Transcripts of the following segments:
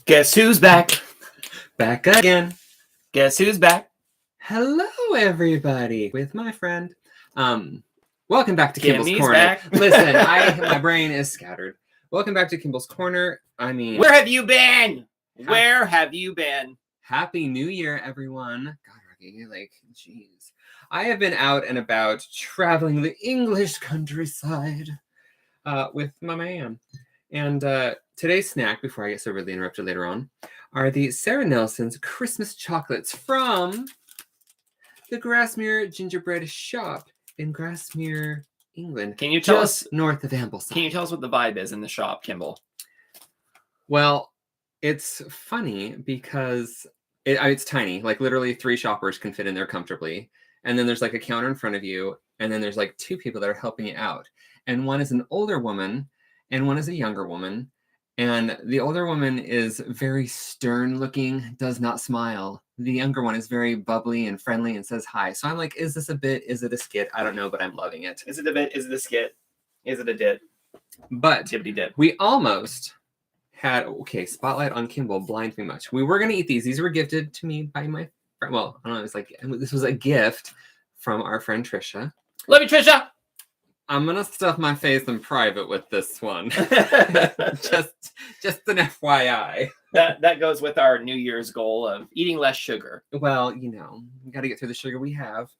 Guess who's back? Back again. Guess who's back? Hello, everybody, with my friend. Welcome back to Kimball's Kimmy's Corner. back. Listen, my brain is scattered. Welcome back to Kimball's Corner. I mean, Where have you been? Where have you been? Happy New Year, everyone. God, Rocky, jeez. I have been out and about traveling the English countryside with my man. And today's snack, before I get so rudely interrupted later on, are the Sarah Nelson's Christmas chocolates from the Grasmere Gingerbread Shop in Grasmere, England. Can you tell us north of Ambleside? Can you tell us what the vibe is in the shop, Kimball? Well, it's funny because it's tiny. Like literally 3 shoppers can fit in there comfortably. And then there's like a counter in front of you. And then there's like 2 people that are helping you out. And one is an older woman and one is a younger woman. And the older woman is very stern looking, does not smile. The younger one is very bubbly and friendly and says hi. So I'm like, is this a bit? Is it a skit? I don't know, but I'm loving it. Is it a bit? Is it a skit? Is it a dit? But Tippity dip. we almost had, spotlight on Kimball, blind me much. We were going to eat these. These were gifted to me by my friend. Well, I don't know. It was like, this was a gift from our friend Trisha. Love you, Trisha. I'm gonna stuff my face in private with this one. just an FYI. That goes with our New Year's goal of eating less sugar. Well, we got to get through the sugar we have.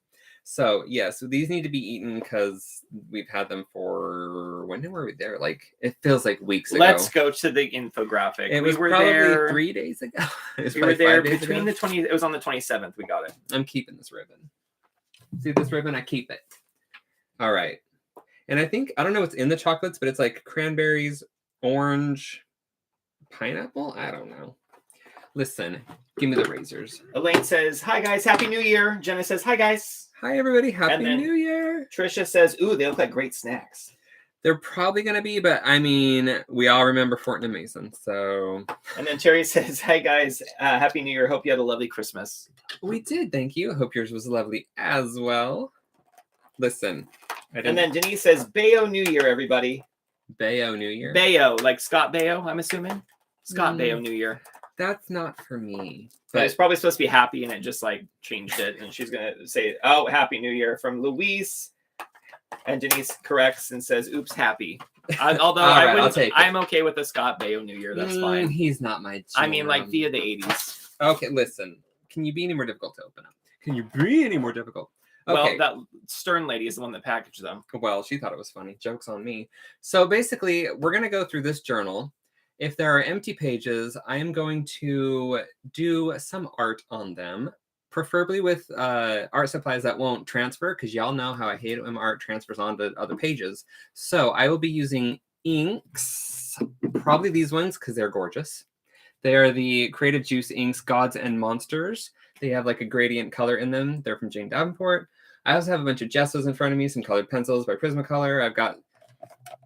So so these need to be eaten because we've had them for when were we there? Like it feels like weeks ago. Let's go to the infographic. It was probably there 3 days ago. We were there between the 20. It was on the 27th. We got it. I'm keeping this ribbon. See this ribbon? I keep it. All right. And I don't know what's in the chocolates, but it's like cranberries, orange, pineapple. I don't know. Listen, give me the razors. Elaine says, "Hi guys, Happy New Year." Jenna says, "Hi guys." Hi everybody, Happy New Year. Trisha says, "Ooh, they look like great snacks." They're probably gonna be, but I mean, we all remember Fortin and Mason, so. And then Terry says, "Hi guys, Happy New Year. Hope you had a lovely Christmas." We did, thank you. Hope yours was lovely as well. Listen. And then Denise says, "Bayo New Year, everybody." Bayo New Year? Bayo, like Scott Baio, I'm assuming. Scott Baio New Year. That's not for me. But it's probably supposed to be happy, and it just like changed it. And she's going to say, "Oh, Happy New Year" from Louise. And Denise corrects and says, "Oops, happy." Although I'm okay with the Scott Baio New Year. That's fine. He's not my jam. I mean, like via the 80s. Okay, listen. Can you be any more difficult to open up? Can you be any more difficult? Okay. Well, that stern lady is the one that packaged them. Well, she thought it was funny. Joke's on me. So basically, we're going to go through this journal. If there are empty pages, I am going to do some art on them, preferably with art supplies that won't transfer, because y'all know how I hate it when art transfers onto other pages. So I will be using inks, probably these ones, because they're gorgeous. They are the Creative Juice inks, Gods and Monsters. They have like a gradient color in them. They're from Jane Davenport. I also have a bunch of gessos in front of me, some colored pencils by Prismacolor. I've got,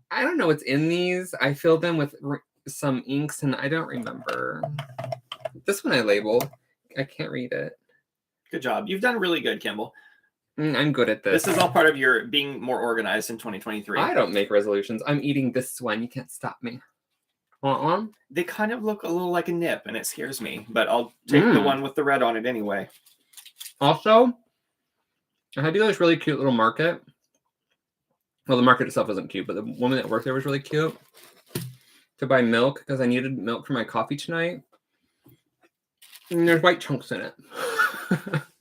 I don't know what's in these. I filled them with some inks and I don't remember. This one I labeled. I can't read it. Good job. You've done really good, Kimball. I'm good at this. This is all part of your being more organized in 2023. I don't make resolutions. I'm eating this one. You can't stop me. Want one? They kind of look a little like a nip and it scares me, but I'll take the one with the red on it anyway. Also, I had to go to this really cute little market. Well, the market itself wasn't cute, but the woman that worked there was really cute. To buy milk, because I needed milk for my coffee tonight. And there's white chunks in it.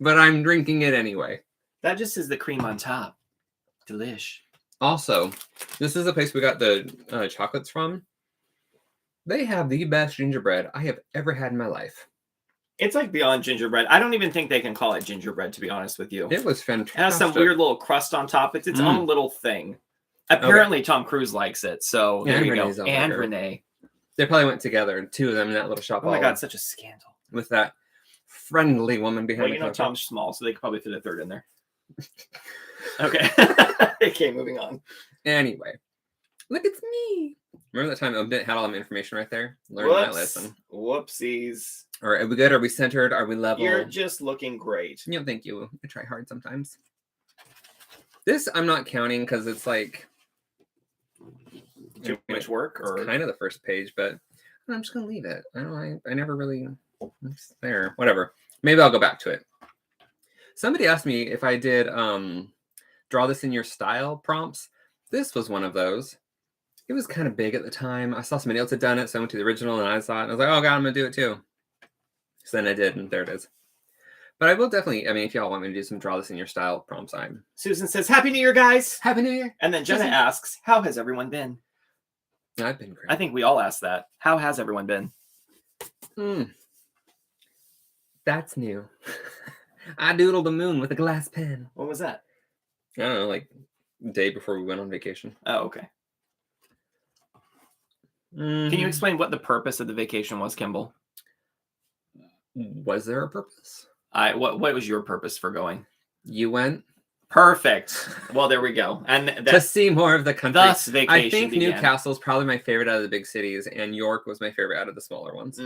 But I'm drinking it anyway. That just is the cream on top. Delish. Also, this is the place we got the chocolates from. They have the best gingerbread I have ever had in my life. It's like beyond gingerbread. I don't even think they can call it gingerbread, to be honest with you. It was fantastic. It has some weird little crust on top. It's its own little thing. Apparently, Tom Cruise likes it. So there you go. And Renee. They probably went together, 2 of them in that little shop. Oh my God, such a scandal. With that friendly woman behind the counter. Tom's small, so they could probably fit a third in there. Okay. Okay, moving on. Anyway, look, it's me. Remember that time I had all the information right there? Learn my lesson. Whoopsies. All right, are we good? Are we centered? Are we level? You're just looking great. Thank you. I try hard sometimes. This I'm not counting because it's like too much work, or it's kind of the first page, but I'm just gonna leave it. I never really. It's there. Whatever. Maybe I'll go back to it. Somebody asked me if I did draw this in your style prompts. This was one of those. It was kind of big at the time. I saw somebody else had done it, so I went to the original and I saw it. And I was like, oh god, I'm gonna do it too. So then I did, and there it is. But I will definitely, I mean, if y'all want me to do some draw this in your style prompts, Susan says, Happy New Year, guys. Happy New Year. And then Jenna asks, how has everyone been? I've been great. I think we all asked that. How has everyone been? That's new. I doodled the moon with a glass pen. What was that? I don't know, like the day before we went on vacation. Oh, okay. Can you explain what the purpose of the vacation was, Kimball? Was there a purpose? What was your purpose for going? You went? Perfect. Well, there we go. And to see more of the country. Thus, vacation I think began. Newcastle is probably my favorite out of the big cities, and York was my favorite out of the smaller ones.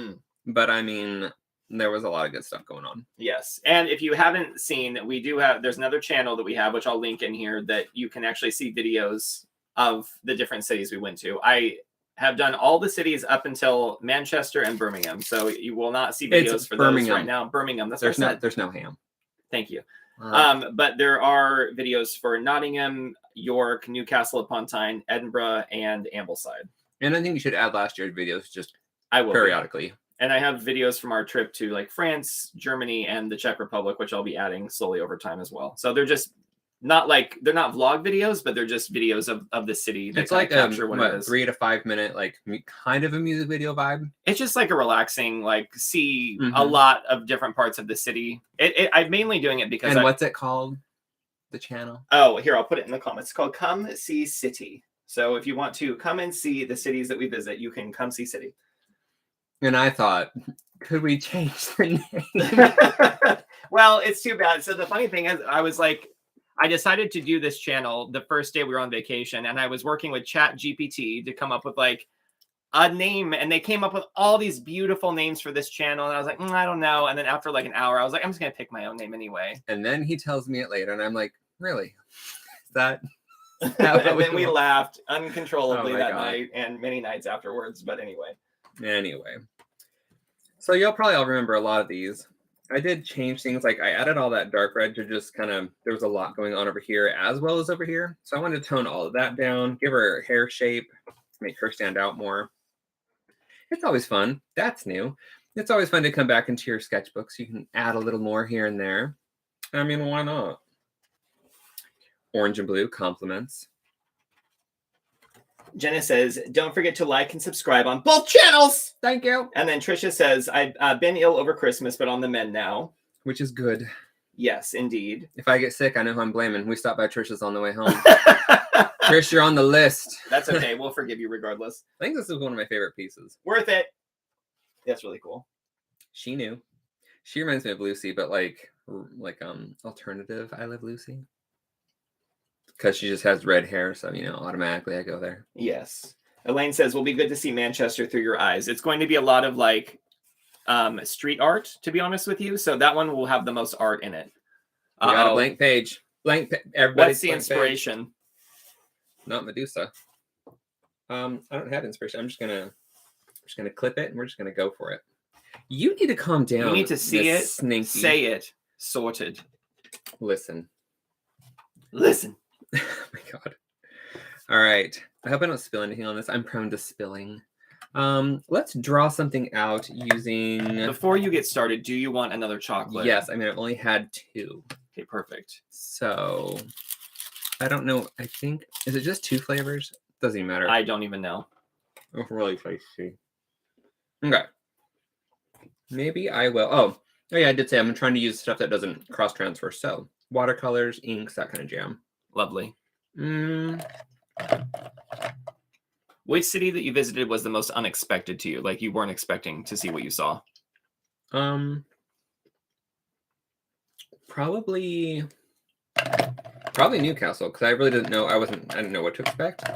But I mean, there was a lot of good stuff going on. Yes. And if you haven't seen, there's another channel that we have, which I'll link in here, that you can actually see videos of the different cities we went to. I have done all the cities up until Manchester and Birmingham. So you will not see videos for those right now. Birmingham. That's there's no ham. Thank you. But there are videos for Nottingham, York, Newcastle upon Tyne, Edinburgh, and Ambleside. And I think you should add last year's videos just periodically. And I have videos from our trip to like France, Germany, and the Czech Republic, which I'll be adding slowly over time as well. So they're just they're not vlog videos, but they're just videos of the city. It's like capture what it is. 3 to 5 minute, like kind of a music video vibe. It's just like a relaxing, like see a lot of different parts of the city. I'm mainly doing it because. And what's it called? The channel? Oh, here, I'll put it in the comments. It's called Come See City. So if you want to come and see the cities that we visit, you can come see city. And I thought, could we change the name? Well, it's too bad. So the funny thing is, I decided to do this channel the first day we were on vacation, and I was working with ChatGPT to come up with like a name, and they came up with all these beautiful names for this channel, and I was like, I don't know. And then after like an hour, I was like, I'm just gonna pick my own name anyway. And then he tells me it later, and I'm like, really? Is that? And then we laughed uncontrollably that night and many nights afterwards. But anyway. So you'll probably all remember a lot of these. I did change things, like I added all that dark red to just kind of, there was a lot going on over here as well as over here. So I wanted to tone all of that down, give her hair shape, make her stand out more. It's always fun. That's new. It's always fun to come back into your sketchbook so you can add a little more here and there. I mean, why not? Orange and blue compliments. Jenna says, don't forget to like and subscribe on both channels. Thank you. And then Trisha says, I've been ill over Christmas, but on the mend now. Which is good. Yes, indeed. If I get sick, I know who I'm blaming. We stopped by Trisha's on the way home. Trish, you're on the list. That's okay. We'll forgive you regardless. I think this is one of my favorite pieces. Worth it. That's really cool. She knew. She reminds me of Lucy, but like alternative I Love Lucy. Because she just has red hair, so, automatically I go there. Yes. Elaine says, will be good to see Manchester through your eyes. It's going to be a lot of, like, street art, to be honest with you. So that one will have the most art in it. We got a blank page. Everybody. What's the inspiration? Page. Not Medusa. I don't have inspiration. I'm just gonna clip it, and we're just gonna go for it. You need to calm down. You need to see it, sneaky. say it, sorted. Listen. Oh my God. All right. I hope I don't spill anything on this. I'm prone to spilling. Let's draw something out using... Before you get started, do you want another chocolate? Yes. I mean, I've only had 2. Okay, perfect. So, I don't know. I think... Is it just 2 flavors? Doesn't even matter. I don't even know. Oh, really spicy. Okay. Maybe I will... Oh, yeah, I did say I'm trying to use stuff that doesn't cross-transfer. So, watercolors, inks, that kind of jam. Lovely. Which city that you visited was the most unexpected to you? Like you weren't expecting to see what you saw? Probably Newcastle, because I really didn't know. I didn't know what to expect.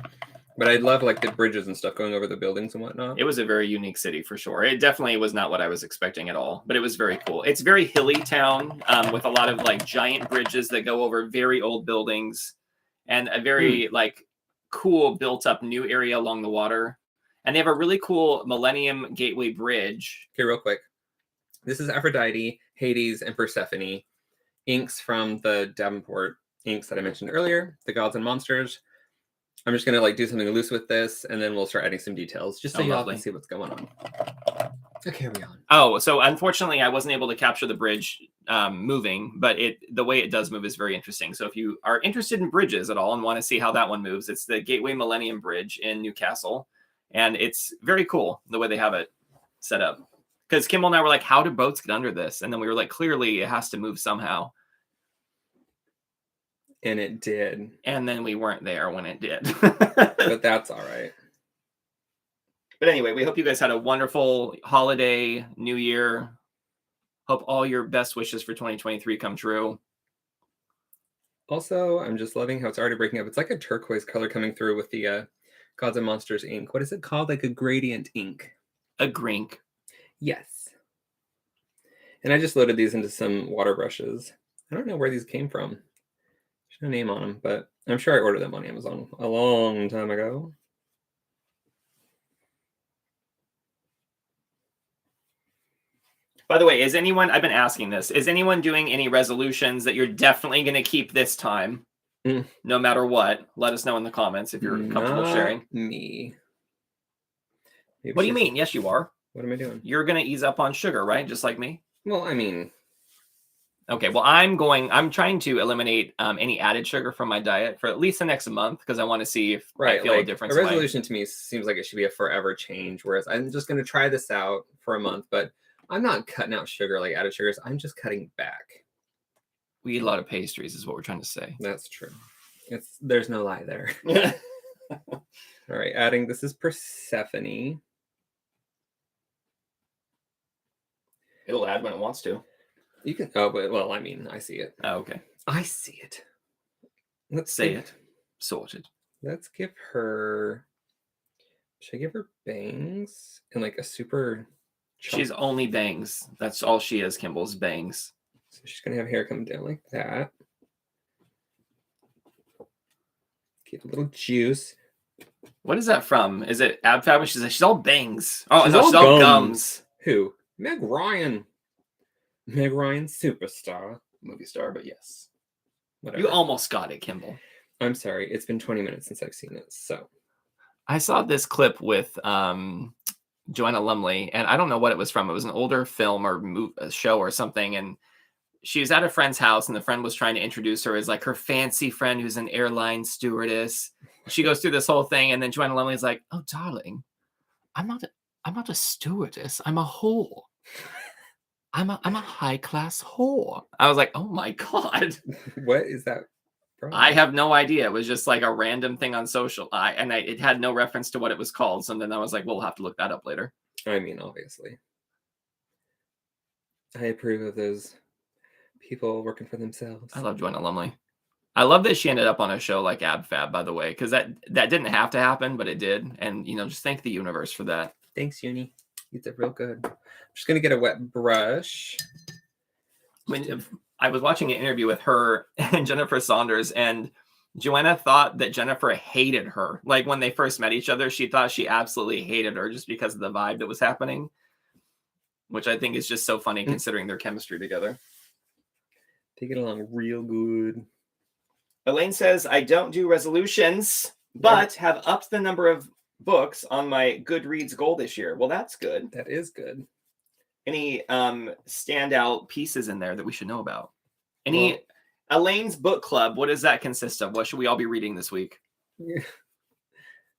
But I love like the bridges and stuff going over the buildings and whatnot. It was a very unique city for sure. It definitely was not what I was expecting at all, but it was very cool. It's very hilly town with a lot of like giant bridges that go over very old buildings and a very like cool built up new area along the water. And they have a really cool Millennium Gateway Bridge. Okay, real quick. This is Aphrodite, Hades, and Persephone. Inks from the Davenport inks that I mentioned earlier, the gods and monsters. I'm just going to like do something loose with this, and then we'll start adding some details, just so y'all can see what's going on. Okay, carry on. Oh, so unfortunately, I wasn't able to capture the bridge moving, but the way it does move is very interesting. So if you are interested in bridges at all and want to see how that one moves, it's the Gateway Millennium Bridge in Newcastle. And it's very cool the way they have it set up. Because Kimball and I were like, how do boats get under this? And then we were like, clearly it has to move somehow. And it did. And then we weren't there when it did. But that's all right. But anyway, we hope you guys had a wonderful holiday, New Year. Hope all your best wishes for 2023 come true. Also, I'm just loving how it's already breaking up. It's like a turquoise color coming through with the Gods and Monsters ink. What is it called? Like a gradient ink. A grink. Yes. And I just loaded these into some water brushes. I don't know where these came from. There's no name on them, but I'm sure I ordered them on Amazon a long time ago. By the way, I've been asking this, is anyone doing any resolutions that you're definitely going to keep this time? No matter what? Let us know in the comments if you're comfortable sharing. Me. Maybe what do you mean? Yes, you are. What am I doing? You're going to ease up on sugar, right? Just like me? Well, I mean... Okay, well, I'm trying to eliminate any added sugar from my diet for at least the next month because I want to see if I feel a difference. A resolution to me seems like it should be a forever change, whereas I'm just going to try this out for a month, but I'm not cutting out sugar like added sugars. I'm just cutting back. We eat a lot of pastries is what we're trying to say. That's true. There's no lie there. All right, adding, this is Persephone. It'll add when it wants to. You can, oh, but, well, I mean, I see it. Oh, okay. I see it. Let's say it. Sorted. Let's give her, should I give her bangs and like a super... She's only bangs. That's all she is, Kimball's bangs. So she's going to have hair come down like that. Get a little juice. What is that from? Is it Ab Fab? She's all bangs. Oh, she's all gums. Who? Meg Ryan. Meg Ryan, superstar. Movie star, but yes. Whatever. You almost got it, Kimball. I'm sorry. It's been 20 minutes since I've seen it, so. I saw this clip with Joanna Lumley, and I don't know what it was from. It was an older film or a show or something, and she was at a friend's house, and the friend was trying to introduce her as like her fancy friend who's an airline stewardess. She goes through this whole thing, and then Joanna Lumley's like, "Oh, darling, I'm not a stewardess. I'm a whore. I'm a high class whore." I was like, "Oh my God." What is that from? I have no idea. It was just like a random thing on social. It had no reference to what it was called. So then I was like, we'll have to look that up later. I mean, obviously. I approve of those people working for themselves. I love Joanna Lumley. I love that she ended up on a show like Ab Fab, by the way, because that didn't have to happen, but it did. And, just thank the universe for that. Thanks, Uni. You did real good. I'm just going to get a wet brush. I was watching an interview with her and Jennifer Saunders, and Joanna thought that Jennifer hated her. Like when they first met each other, she thought she absolutely hated her just because of the vibe that was happening, which I think is just so funny considering their chemistry together. They get along real good. Elaine says, I don't do resolutions, but have upped the number of books on my Goodreads goal this year. Well, that's good. That is good. Any standout pieces in there that we should know about? Elaine's book club, what does that consist of? What should we all be reading this week?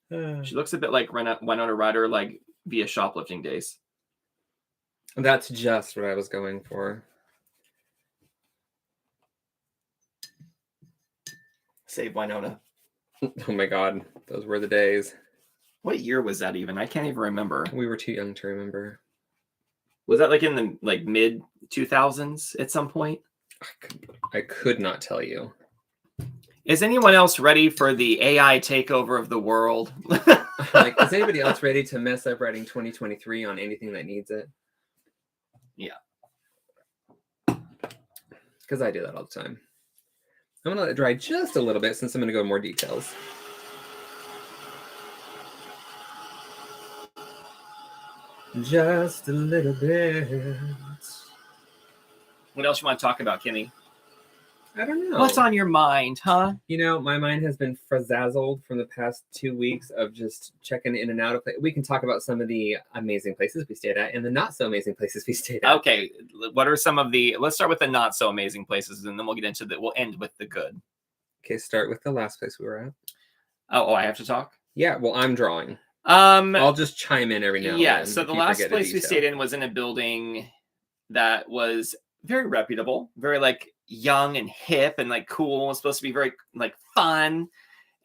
She looks a bit like Winona Ryder, like via shoplifting days. That's just what I was going for. Save Winona. Oh my God, those were the days. What year was that even? I can't even remember. We were too young to remember. Was that like in the mid 2000s at some point? I could not tell you. Is anyone else ready for the AI takeover of the world? Is anybody else ready to mess up writing 2023 on anything that needs it? Yeah. Because I do that all the time. I'm going to let it dry just a little bit since I'm going to go more details. Just a little bit. What else you want to talk about, Kimmy? I don't know. What's on your mind, huh? You know, my mind has been frazzled from the past 2 weeks of just checking in and out of it. We can talk about some of the amazing places we stayed at and the not so amazing places we stayed at. Okay, what are some of the? Let's start with the not so amazing places, and then we'll get into the. We'll end with the good. Okay, start with the last place we were at. Oh, I have to talk. Yeah, well, I'm drawing. I'll just chime in every now and then. Yeah, so the last place we stayed in was in a building that was very reputable, very like young and hip and like cool. It was supposed to be very like fun.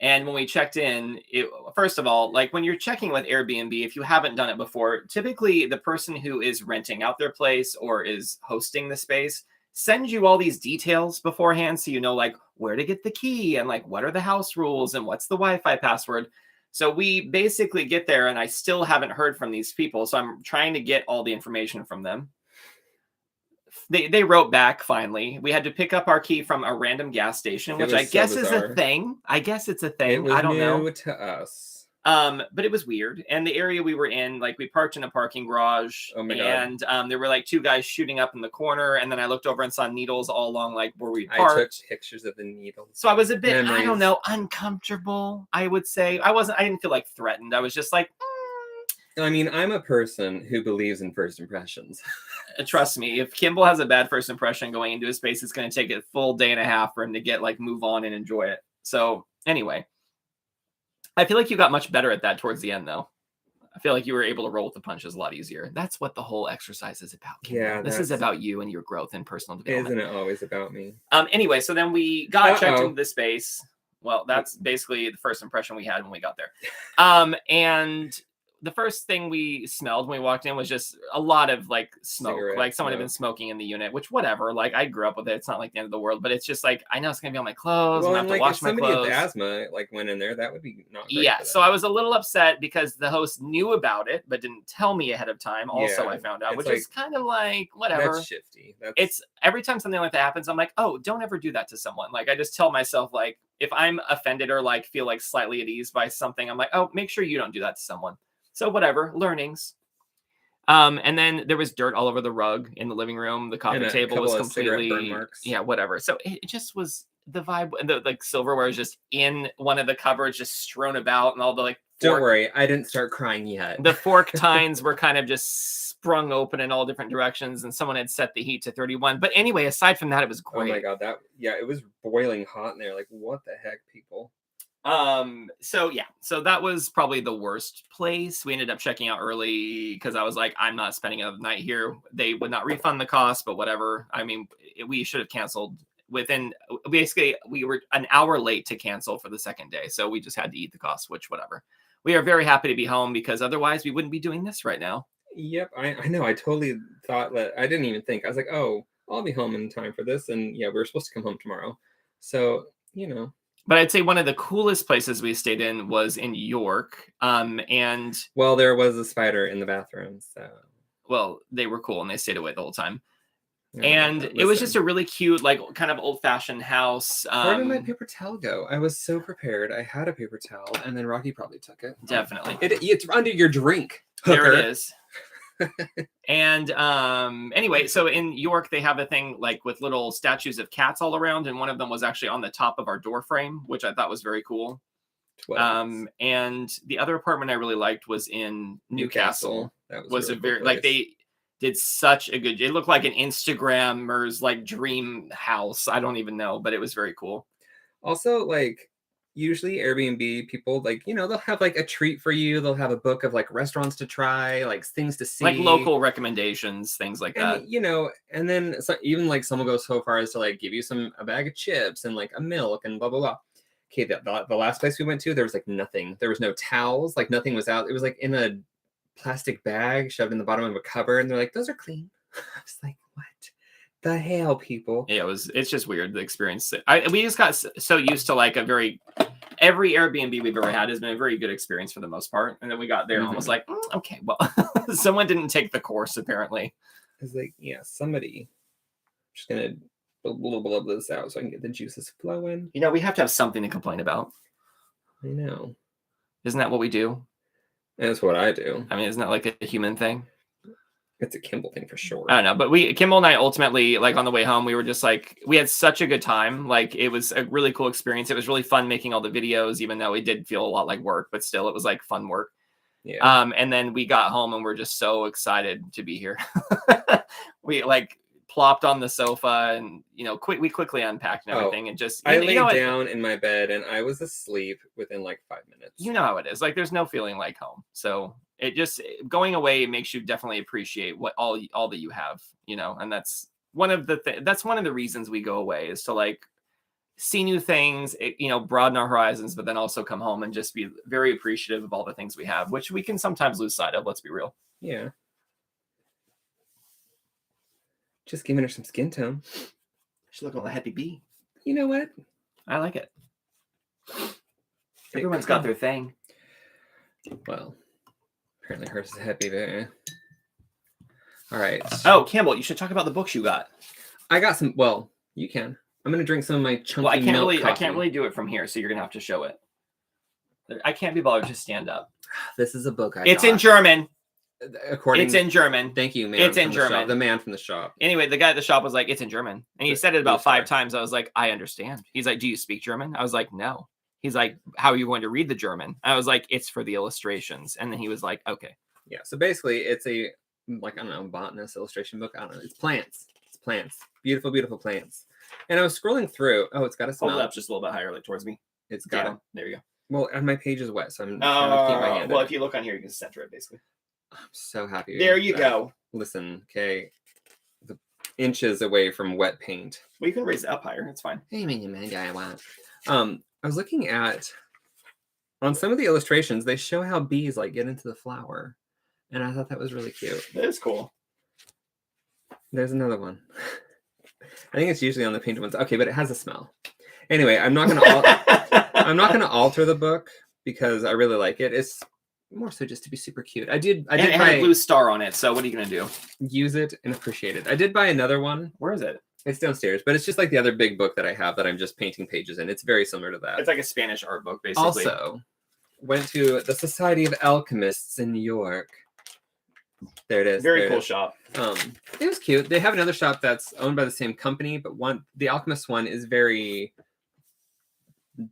And when we checked in, first of all, like when you're checking with Airbnb, if you haven't done it before, typically the person who is renting out their place or is hosting the space sends you all these details beforehand, so you know like where to get the key and like what are the house rules and what's the Wi-Fi password. So we basically get there and I still haven't heard from these people. So I'm trying to get all the information from them. They wrote back finally. We had to pick up our key from a random gas station, which I guess is a thing. I guess it's a thing. I don't know. New to us. But it was weird. And the area we were in, like we parked in a parking garage. Oh my God. And there were like two guys shooting up in the corner. And then I looked over and saw needles all along like where we parked. I took pictures of the needles. So I was a bit, I don't know, uncomfortable, I would say. I didn't feel like threatened. I was just like, I mean, I'm a person who believes in first impressions. Trust me, if Kimball has a bad first impression going into a space, it's going to take a full day and a half for him to get like move on and enjoy it. So anyway, I feel like you got much better at that towards the end, though. I feel like you were able to roll with the punches a lot easier. That's what the whole exercise is about, Kimball. Yeah, this is about you and your growth and personal development. Isn't it always about me? Anyway, so then we got checked into the space. Well, that's basically the first impression we had when we got there. And the first thing we smelled when we walked in was just a lot of like smoke. Cigarette, like someone had been smoking in the unit, which whatever. Like I grew up with it. It's not like the end of the world, but it's just like I know it's gonna be on my clothes. Well, I'm gonna have to wash my clothes. If somebody with asthma like went in there, that would be not great. Yeah, so I was a little upset because the host knew about it but didn't tell me ahead of time. Also, I found out, which is kind of like whatever. That's shifty. It's every time something like that happens, I'm like, oh, don't ever do that to someone. Like I just tell myself like if I'm offended or like feel like slightly at ease by something, I'm like, oh, make sure you don't do that to someone. So whatever, learnings. And then there was dirt all over the rug in the living room. The coffee table was completely, yeah, whatever. So it just was the vibe. The like silverware is just in one of the cupboards, just strewn about, and all the like. Don't worry, I didn't start crying yet. The fork tines were kind of just sprung open in all different directions, and someone had set the heat to 31. But anyway, aside from that, it was great. Oh my God, it was boiling hot in there. Like what the heck, people. So that was probably the worst place. We ended up checking out early because I was like, I'm not spending a night here. They would not refund the cost, but whatever. I mean, we should have canceled we were an hour late to cancel for the second day. So we just had to eat the cost, which whatever. We are very happy to be home because otherwise we wouldn't be doing this right now. Yep. I know. I totally thought that. I didn't even think. I was like, oh, I'll be home in time for this. And yeah, we were supposed to come home tomorrow. So, you know. But I'd say one of the coolest places we stayed in was in York. And well, there was a spider in the bathroom. So well, they were cool and they stayed away the whole time. And it was just a really cute, like kind of old-fashioned house. Where did my paper towel go? I was so prepared. I had a paper towel, and then Rocky probably took it. Definitely, it's under your drink. Hooker. There it is. And anyway, so in York they have a thing like with little statues of cats all around, and one of them was actually on the top of our door frame, which I thought was very cool. And the other apartment I really liked was in Newcastle. That was really a very cool like they did such a good. It looked like an Instagrammer's like dream house. I don't even know, but it was very cool. Also, like usually Airbnb people like, you know, they'll have like a treat for you. They'll have a book of like restaurants to try, like things to see, like local recommendations, things like that. You know, and then even like someone goes so far as to like give you a bag of chips and like a milk and blah blah blah. Okay, the last place we went to, there was like nothing. There was no towels, like nothing was out. It was like in a plastic bag shoved in the bottom of a cupboard, and they're like, those are clean. I was like, what the hell, people? Yeah, it's just weird, the experience. We just got so used to like every Airbnb we've ever had has been a very good experience for the most part, and then we got there and was like, okay, well, someone didn't take the course apparently. I was like, yeah, somebody. I'm just gonna blah this out so I can get the juices flowing. You know, we have to have something to complain about. I know. Isn't that what we do? That's what I do. I mean, isn't that like a human thing? It's a Kimball thing for sure. I don't know, but Kimball and I ultimately, like on the way home, we were just like, we had such a good time. Like it was a really cool experience. It was really fun making all the videos, even though it did feel a lot like work, but still it was like fun work. Yeah. And then we got home and we're just so excited to be here. We like plopped on the sofa and, we quickly unpacked and everything and just, I laid down in my bed and I was asleep within like 5 minutes. You know how it is. Like there's no feeling like home. So it just going away makes you definitely appreciate what all that you have, and that's one of the reasons we go away is to like see new things, broaden our horizons, but then also come home and just be very appreciative of all the things we have, which we can sometimes lose sight of. Let's be real. Yeah. Just giving her some skin tone. She's looking like a happy bee. You know what? I like it. Everyone's got their thing. Well, apparently hers is a happy bee. All right. Oh, Campbell, you should talk about the books you got. I got some. Well, you can. I'm gonna drink some of my chunky milk coffee. I can't really do it from here, so you're gonna have to show it. I can't be bothered to stand up. This is a book It's in German. It's in German. Thank you, man. It's in German. The man from the shop. Anyway, the guy at the shop was like, "It's in German," and he said it about 5 times. I was like, "I understand." He's like, "Do you speak German?" I was like, "No." He's like, "How are you going to read the German?" I was like, "It's for the illustrations." And then he was like, "Okay." Yeah. So basically, it's a botanist illustration book. I don't know. It's plants. It's plants. Beautiful, beautiful plants. And I was scrolling through. Oh, it's got a smell. Hold it up just a little bit higher, like towards me. It's got. There you go. Well, and my page is wet, so I'm trying to keep my hand. Well, if you look on here, you can center it basically. I'm so happy. There you go. Listen, okay, the inches away from wet paint. Well, you can raise it up higher. It's fine. I was looking at on some of the illustrations. They show how bees like get into the flower, and I thought that was really cute. That is cool. There's another one. I think it's usually on the painted ones. Okay, but it has a smell. Anyway, I'm not gonna alter the book because I really like it. It's more so just to be super cute. I did buy a blue star on it. So what are you gonna do? Use it and appreciate it. I did buy another one. Where is it? It's downstairs, but it's just like the other big book that I have that I'm just painting pages in. It's very similar to that. It's like a Spanish art book, basically. Also, went to the Society of Alchemists in New York. There it is. Very cool shop. It was cute. They have another shop that's owned by the same company, but the Alchemist one is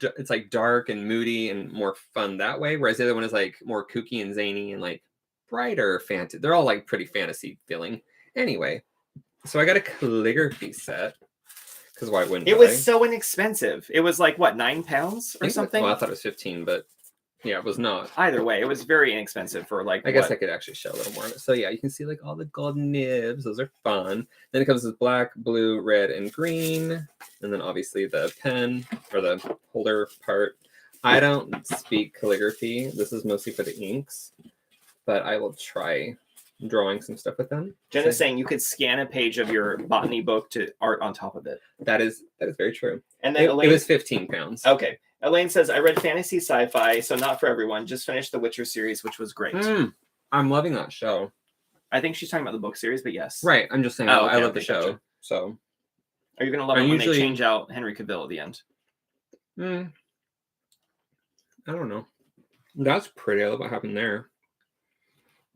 it's like dark and moody and more fun that way, whereas the other one is like more kooky and zany and like brighter fantasy. They're all like pretty fantasy feeling. Anyway, so I got a calligraphy set because why wouldn't it? Was so inexpensive. It was like what, £9 or something? Well, I thought it was 15, but yeah, it was not. Either way, it was very inexpensive for like. I guess I could actually show a little more of it. So yeah, you can see like all the golden nibs. Those are fun. Then it comes with black, blue, red, and green, and then obviously the pen or the holder part. I don't speak calligraphy. This is mostly for the inks, but I will try drawing some stuff with them. Jenna's saying you could scan a page of your botany book to art on top of it. That is very true. And then it was £15. Okay. Elaine says, I read fantasy sci-fi, so not for everyone. Just finished the Witcher series, which was great. I'm loving that show. I think she's talking about the book series, but yes. Right. I'm just saying I love the show. Gotcha. So are you going to love it when they change out Henry Cavill at the end? I don't know. That's pretty. I love what happened there.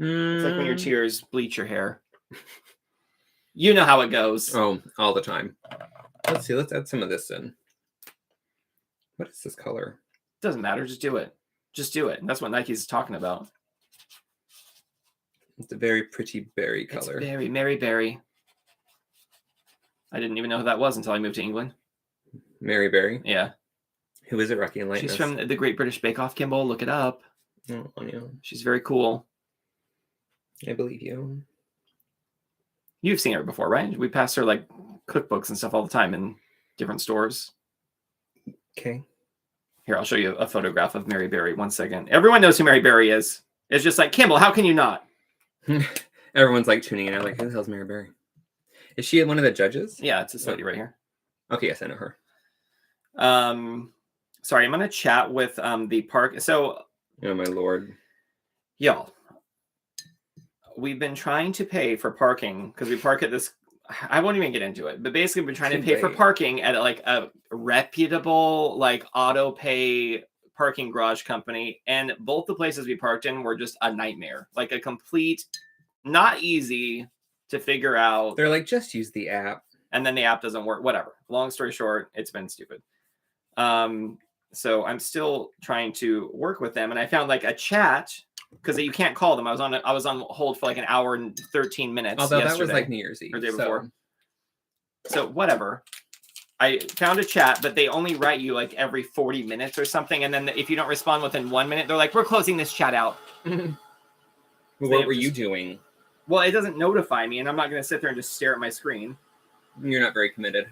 It's like when your tears bleach your hair. You know how it goes. Oh, all the time. Let's see. Let's add some of this in. What is this color? Doesn't matter. Just do it. Just do it. And that's what Nike's talking about. It's a very pretty berry color. It's Mary Berry. I didn't even know who that was until I moved to England. Mary Berry? Yeah. Who is it, Rocky and Lightness? She's from the Great British Bake Off, Kimball. Look it up. Oh, yeah. She's very cool. I believe you. You've seen her before, right? We pass her like cookbooks and stuff all the time in different stores. Okay. Here, I'll show you a photograph of Mary Berry. 1 second. Everyone knows who Mary Berry is. It's just like, Kimball, how can you not? Everyone's like tuning in. I'm like, who the hell's Mary Berry? Is she one of the judges? Yeah, it's this lady right here. Okay, yes, I know her. Sorry, I'm going to chat with the park. So, oh, my Lord. Y'all, we've been trying to pay for parking because we park at this. I won't even get into it, but basically we're trying to pay for parking at like a reputable, like auto pay parking garage company. And both the places we parked in were just a nightmare, like a complete not easy to figure out. They're like, just use the app. And then the app doesn't work. Whatever. Long story short, it's been stupid. So I'm still trying to work with them. And I found like a chat because you can't call them. I was on hold for like an hour and 13 minutes. Although that was like New Year's Eve. Or the day before. So whatever. I found a chat, but they only write you like every 40 minutes or something. And then if you don't respond within 1 minute, they're like, we're closing this chat out. Well, what were you doing? Well, it doesn't notify me, and I'm not going to sit there and just stare at my screen. You're not very committed.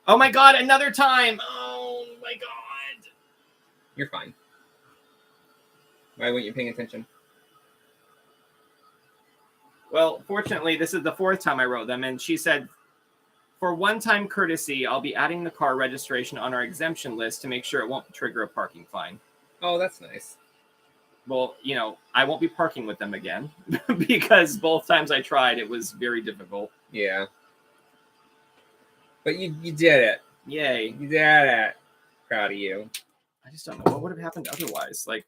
Oh my God, another time. Oh my God. You're fine. Why weren't you paying attention? Well, fortunately, this is the 4th time I wrote them, and she said, for one-time courtesy, I'll be adding the car registration on our exemption list to make sure it won't trigger a parking fine. Oh, that's nice. Well, you know, I won't be parking with them again because both times I tried, it was very difficult. Yeah. But you did it. Yay. You did it. Proud of you. I just don't know what would have happened otherwise. Like,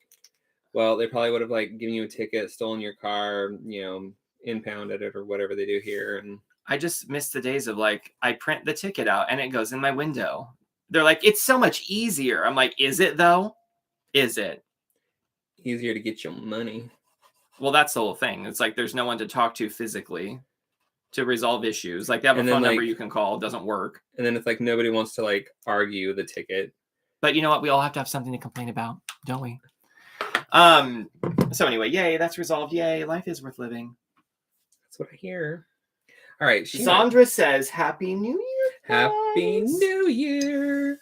well, they probably would have like given you a ticket, stolen your car, you know, impounded it or whatever they do here. And I just miss the days of like, I print the ticket out and it goes in my window. They're like, it's so much easier. I'm like, is it though? Is it? Easier to get your money. Well, that's the whole thing. It's like there's no one to talk to physically to resolve issues. Like they have a phone number you can call. It doesn't work. And then it's like nobody wants to like argue the ticket. But you know what? We all have to have something to complain about, don't we? So anyway, yay, that's resolved. Yay, life is worth living. That's what I hear. All right. Sandra says, Happy New Year. Happy New Year.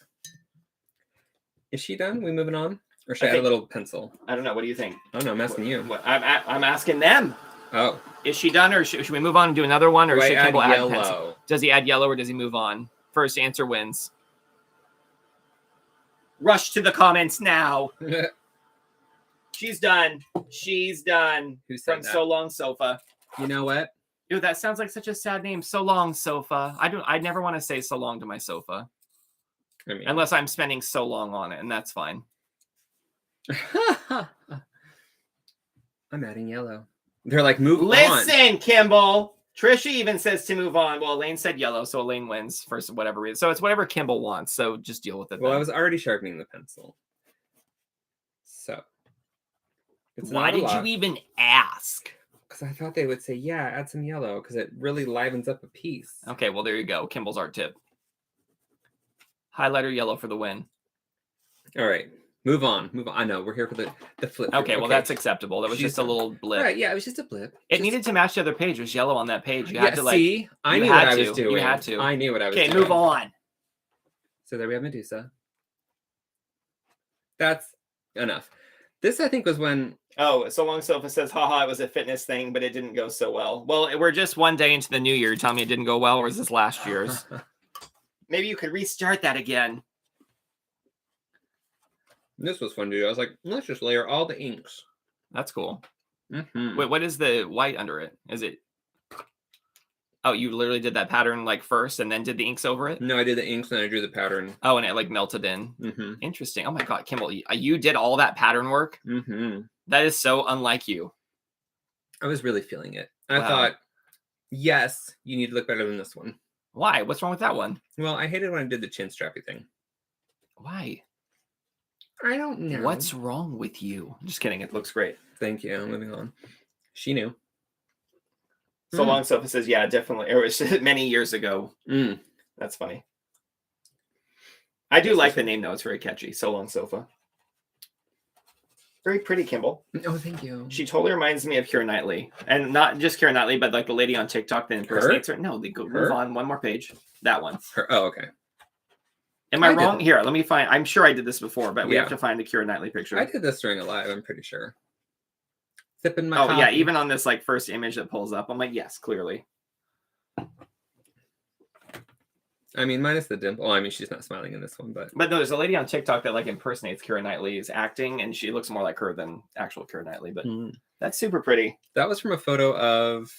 Is she done? We moving on? Or should I add a little pencil? I don't know. What do you think? Oh, no, I'm asking you. I'm asking them. Oh. Is she done, or should we move on and do another one? Or should Kimball add yellow? Pencil? Does he add yellow, or does he move on? First answer wins. Rush to the comments now. She's done. She's done. Who said From that? So Long Sofa. You know what? Ew, that sounds like such a sad name. So Long Sofa. I never want to say so long to my sofa. I mean, unless I'm spending so long on it, and that's fine. I'm adding yellow. They're like, move on. Listen, Kimball. Trisha even says to move on. Well, Elaine said yellow, so Elaine wins for whatever reason. So it's whatever Kimball wants. So just deal with it. Well, then. I was already sharpening the pencil. So. Why did you even ask? Because I thought they would say, yeah, add some yellow, because it really livens up a piece. Okay, well, there you go. Kimball's art tip. Highlighter yellow for the win. All right. Move on. I know. We're here for the flip. Okay, well, that's acceptable. That was just a little blip. Right, yeah, it was just a blip. It needed to match the other page. There's yellow on that page. You had to, like... See? I knew what I was doing. You had to. I knew what I was doing. Okay, move on. So there we have Medusa. That's enough. This, I think, was when... Oh, So Long Sofa says, haha, it was a fitness thing, but it didn't go so well. Well, we're just one day into the new year. Tell me it didn't go well, or is this last year's? Maybe you could restart that again. This was fun to do. I was like, let's just layer all the inks. That's cool. Mm-hmm. Wait, what is the white under it? Is it... Oh, you literally did that pattern like first and then did the inks over it? No, I did the inks and I drew the pattern. Oh, and it like melted in. Mm-hmm. Interesting. Oh my God, Kimball, you did all that pattern work? Mm-hmm. That is so unlike you. I was really feeling it. I thought, yes, you need to look better than this one. Why? What's wrong with that one? Well, I hated when I did the chin strappy thing. Why? I don't know. What's wrong with you? Just kidding. It looks great. Thank you. I'm moving on. She knew. So Long Sofa says, yeah, definitely. It was many years ago. That's funny. I do like the name, though. It's very catchy. So Long Sofa. Very pretty, Kimball. Oh, thank you. She totally reminds me of Keira Knightley. And not just Keira Knightley, but like the lady on TikTok that impersonates her. No, move on. One more page. That one. Her. Oh, okay. Am I wrong? Here, let me find. I'm sure I did this before, but we have to find the Keira Knightley picture. I did this during a live, I'm pretty sure. Sipping my coffee. Yeah, even on this like first image that pulls up, I'm like, yes, clearly. I mean, minus the dimple. Well, I mean, she's not smiling in this one, but no, there's a lady on TikTok that like impersonates Keira Knightley's acting, and she looks more like her than actual Keira Knightley. But that's super pretty. That was from a photo of.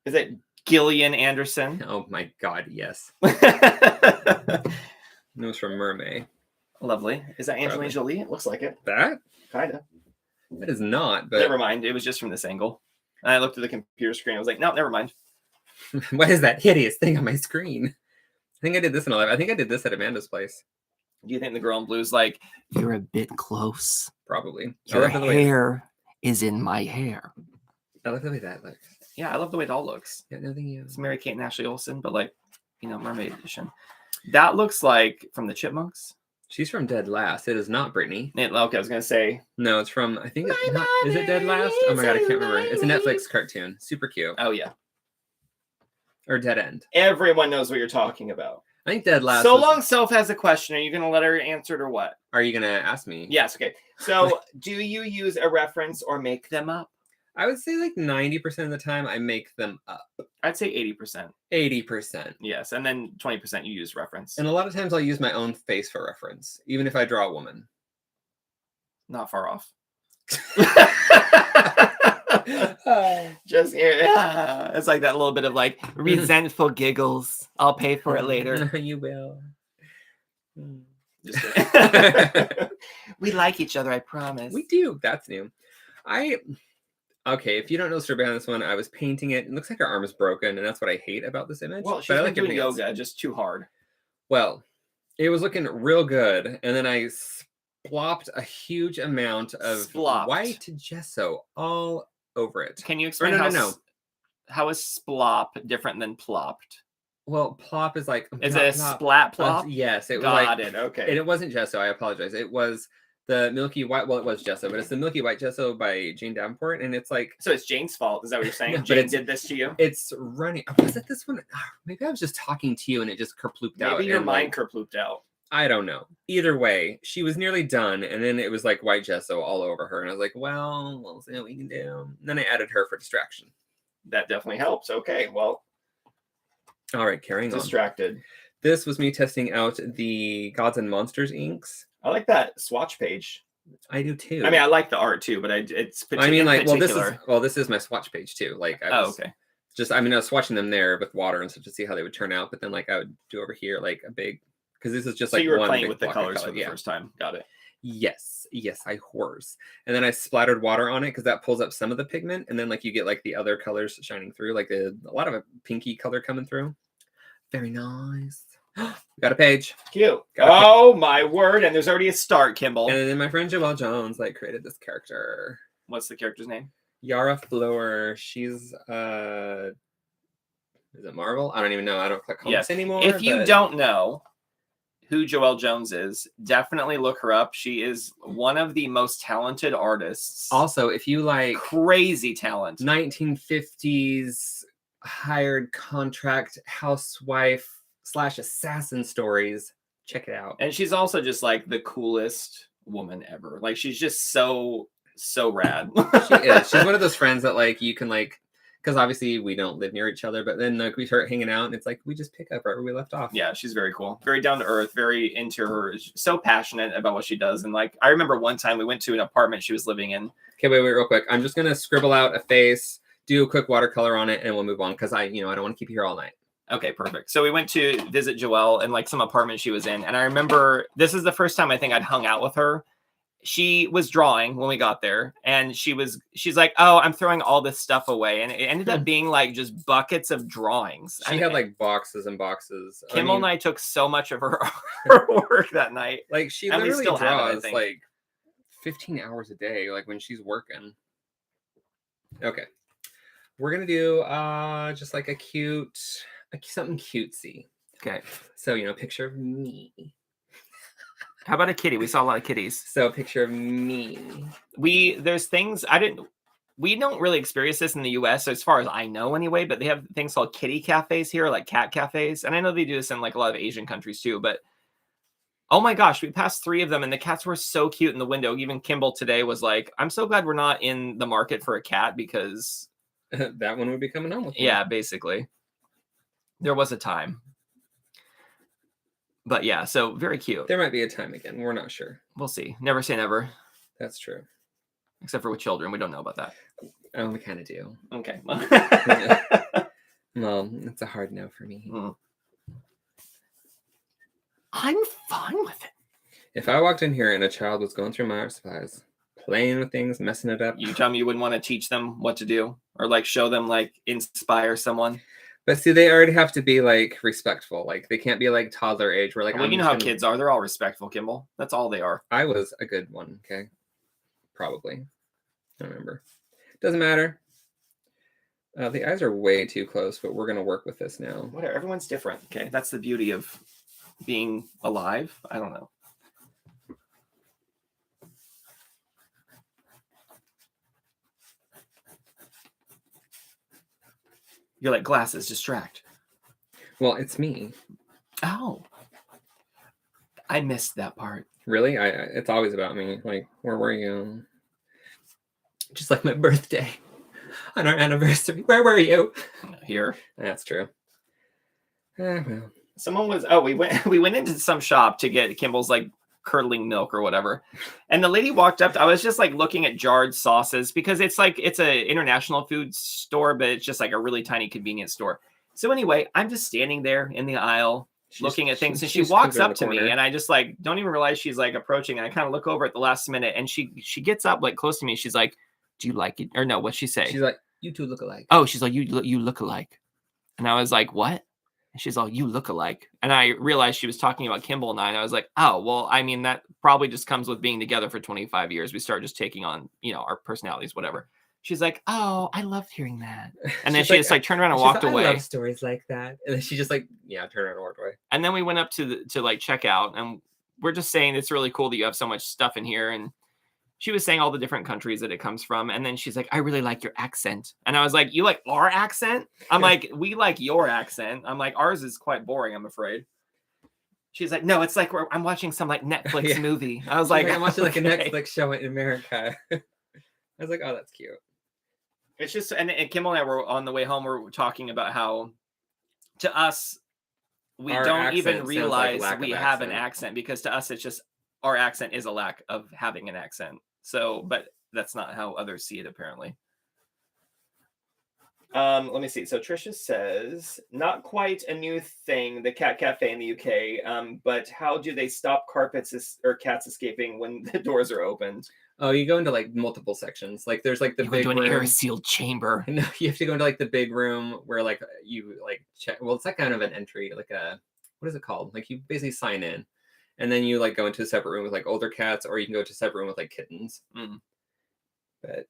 Is it Gillian Anderson? Oh my God, yes. It was from Mermaid. Lovely. Is that Angelina Jolie? It looks like it. That? Kinda. It is not, but... Never mind. It was just from this angle. And I looked at the computer screen. I was like, no, never mind. What is that hideous thing on my screen? I think I did this in a live. I think I did this at Amanda's place. Do you think the girl in blue's like, you're a bit close? Probably. Your hair is in my hair. I love the way that looks. Yeah, I love the way it all looks. Yeah, no, thank you. It's Mary Kate and Ashley Olsen, but like, mermaid edition. That looks like from the Chipmunks. She's from Dead Last. It is not Brittany. Okay, I was gonna say. No, it's from. I think it's not. Is it Dead Last? Oh my god, I can't remember. It's a Netflix cartoon. Super cute. Oh yeah. Or Dead End. Everyone knows what you're talking about. I think Dead Last. So long. Soph has a question. Are you gonna let her answer it or what? Are you gonna ask me? Yes. Okay. So, do you use a reference or make them up? I would say like 90% of the time I make them up. I'd say 80%. 80%. Yes, and then 20% you use reference. And a lot of times I'll use my own face for reference, even if I draw a woman. Not far off. Just it's like that little bit of like resentful giggles. I'll pay for it later. You will. Just we like each other, I promise. We do. That's new. Okay, if you don't know the story behind this one, I was painting it. It looks like her arm is broken, and that's what I hate about this image. Well, she's been doing yoga, just too hard. Well, it was looking real good, and then I splopped a huge amount of white gesso all over it. Can you explain how is splop different than plopped? Well, plop is like... Is it a splat plop? Yes. It was Got it, okay. And it wasn't gesso, I apologize. It was the milky white... Well, it was gesso, but it's the milky white gesso by Jane Davenport, and it's like... So it's Jane's fault, is that what you're saying? No, Jane did this to you? It's running... Was it this one? Maybe I was just talking to you, and it just kerplooped out. Maybe your mind kerplooped out. I don't know. Either way, she was nearly done, and then it was like white gesso all over her, and I was like, well, we'll see what we can do. And then I added her for distraction. That definitely helps. Okay, well... All right, carrying on. Distracted. This was me testing out the Gods and Monsters inks. I like that swatch page. I do too. I mean, I like the art too, but it's particular. I mean, like, this is my swatch page too. Like, I was okay. I was swatching them there with water and stuff to see how they would turn out. But then, like, I would do over here like a big, because this is just like you were one playing big with the colors color. for the first time. Got it. Yes, I horse. And then I splattered water on it because that pulls up some of the pigment, and then like you get like the other colors shining through, like a lot of a pinky color coming through. Very nice. Got a page. Cute. My word. And there's already a start, Kimball. And then my friend Joelle Jones like created this character. What's the character's name? Yara Flower. She's is it Marvel? I don't even know. I don't click comics anymore. If you don't know who Joelle Jones is, definitely look her up. She is one of the most talented artists. Also, if you like crazy talent, 1950s hired contract housewife / assassin stories, check it out. And she's also just like the coolest woman ever. Like, she's just so rad. She is. She's one of those friends that like you can like, because obviously we don't live near each other, but then like we start hanging out and it's like we just pick up right where we left off. Yeah, she's very cool, very down to earth, very into her, so passionate about what she does. And like, I remember one time we went to an apartment she was living in. Okay, wait real quick. I'm just gonna scribble out a face, do a quick watercolor on it, and we'll move on because I don't want to keep you here all night. Okay, perfect. So we went to visit Joelle in like some apartment she was in. And I remember this is the first time I think I'd hung out with her. She was drawing when we got there, and she's like, oh, I'm throwing all this stuff away. And it ended up being like just buckets of drawings. She had like boxes and boxes. Kimball and I took so much of her work that night. Like, she literally still draws like 15 hours a day, like when she's working. Okay. We're going to do just like something cutesy. Okay. So, picture of me. How about a kitty? We saw a lot of kitties. So, picture of me. There's things we don't really experience this in the US, as far as I know anyway, but they have things called kitty cafes here, like cat cafes. And I know they do this in like a lot of Asian countries too, but oh my gosh, we passed 3 of them and the cats were so cute in the window. Even Kimball today was like, I'm so glad we're not in the market for a cat because that one would be coming home with me. Yeah, basically. There was a time. But yeah, so very cute. There might be a time again. We're not sure. We'll see. Never say never. That's true. Except for with children. We don't know about that. Oh, we kind of do. Okay. Well, it's a hard no for me. I'm fine with it. If I walked in here and a child was going through my art supplies, playing with things, messing it up. You tell me you wouldn't want to teach them what to do or like show them, like inspire someone. But see, they already have to be like respectful. Like they can't be like toddler age. We're like, well, you know how kids are. They're all respectful, Kimball. That's all they are. I was a good one. Okay. Probably. I don't remember. Doesn't matter. The eyes are way too close, but we're going to work with this now. Whatever. Everyone's different. Okay. That's the beauty of being alive. I don't know. You're like, glasses, distract. Well, it's me. Oh. I missed that part. Really? It's always about me. Like, where were you? Just like my birthday. On our anniversary. Where were you? Here. That's true. Well. Someone was we went into some shop to get Kimball's like curdling milk or whatever. And the lady walked up. I was just like looking at jarred sauces because it's a international food store, but it's just like a really tiny convenience store. So anyway, I'm just standing there in the aisle looking at things, and she walks up to me, and I just like don't even realize she's like approaching. And I kind of look over at the last minute, and she gets up like close to me. She's like, "Do you like it?" Or no, what'd she say? She's like, "You two look alike." Oh, she's like, you look alike. And I was like, "What?" And she's all, "You look alike." And I realized she was talking about Kimball and I. And I was like, "Oh, well, I mean, that probably just comes with being together for 25 years. We start just taking on, our personalities, whatever." She's like, "Oh, I loved hearing that." And then she just like turned around and walked away. I love stories like that. And then she just like, turned around and walked away. And then we went up to like check out, and we're just saying it's really cool that you have so much stuff in here. And she was saying all the different countries that it comes from. And then she's like, "I really like your accent." And I was like, "You like our accent?" I'm like, "We like your accent." I'm like, "Ours is quite boring, I'm afraid." She's like, "No, it's like I'm watching some like Netflix movie." I was like, "I'm watching like a Netflix show in America." I was like, "Oh, that's cute." It's just, and Kimball and I were on the way home, we're talking about how to us, we don't even realize we have an accent, because to us, it's just our accent is a lack of having an accent. So, but that's not how others see it, apparently. Let me see. So Trisha says, not quite a new thing, the cat cafe in the UK, but how do they stop carpets or cats escaping when the doors are opened? Oh, you go into like multiple sections. Like there's like the big room. An air sealed chamber. No, you have to go into like the big room where like you like check. Well, it's like kind of an entry, like what is it called? Like you basically sign in, and then you like go into a separate room with like older cats, or you can go to a separate room with like kittens. But at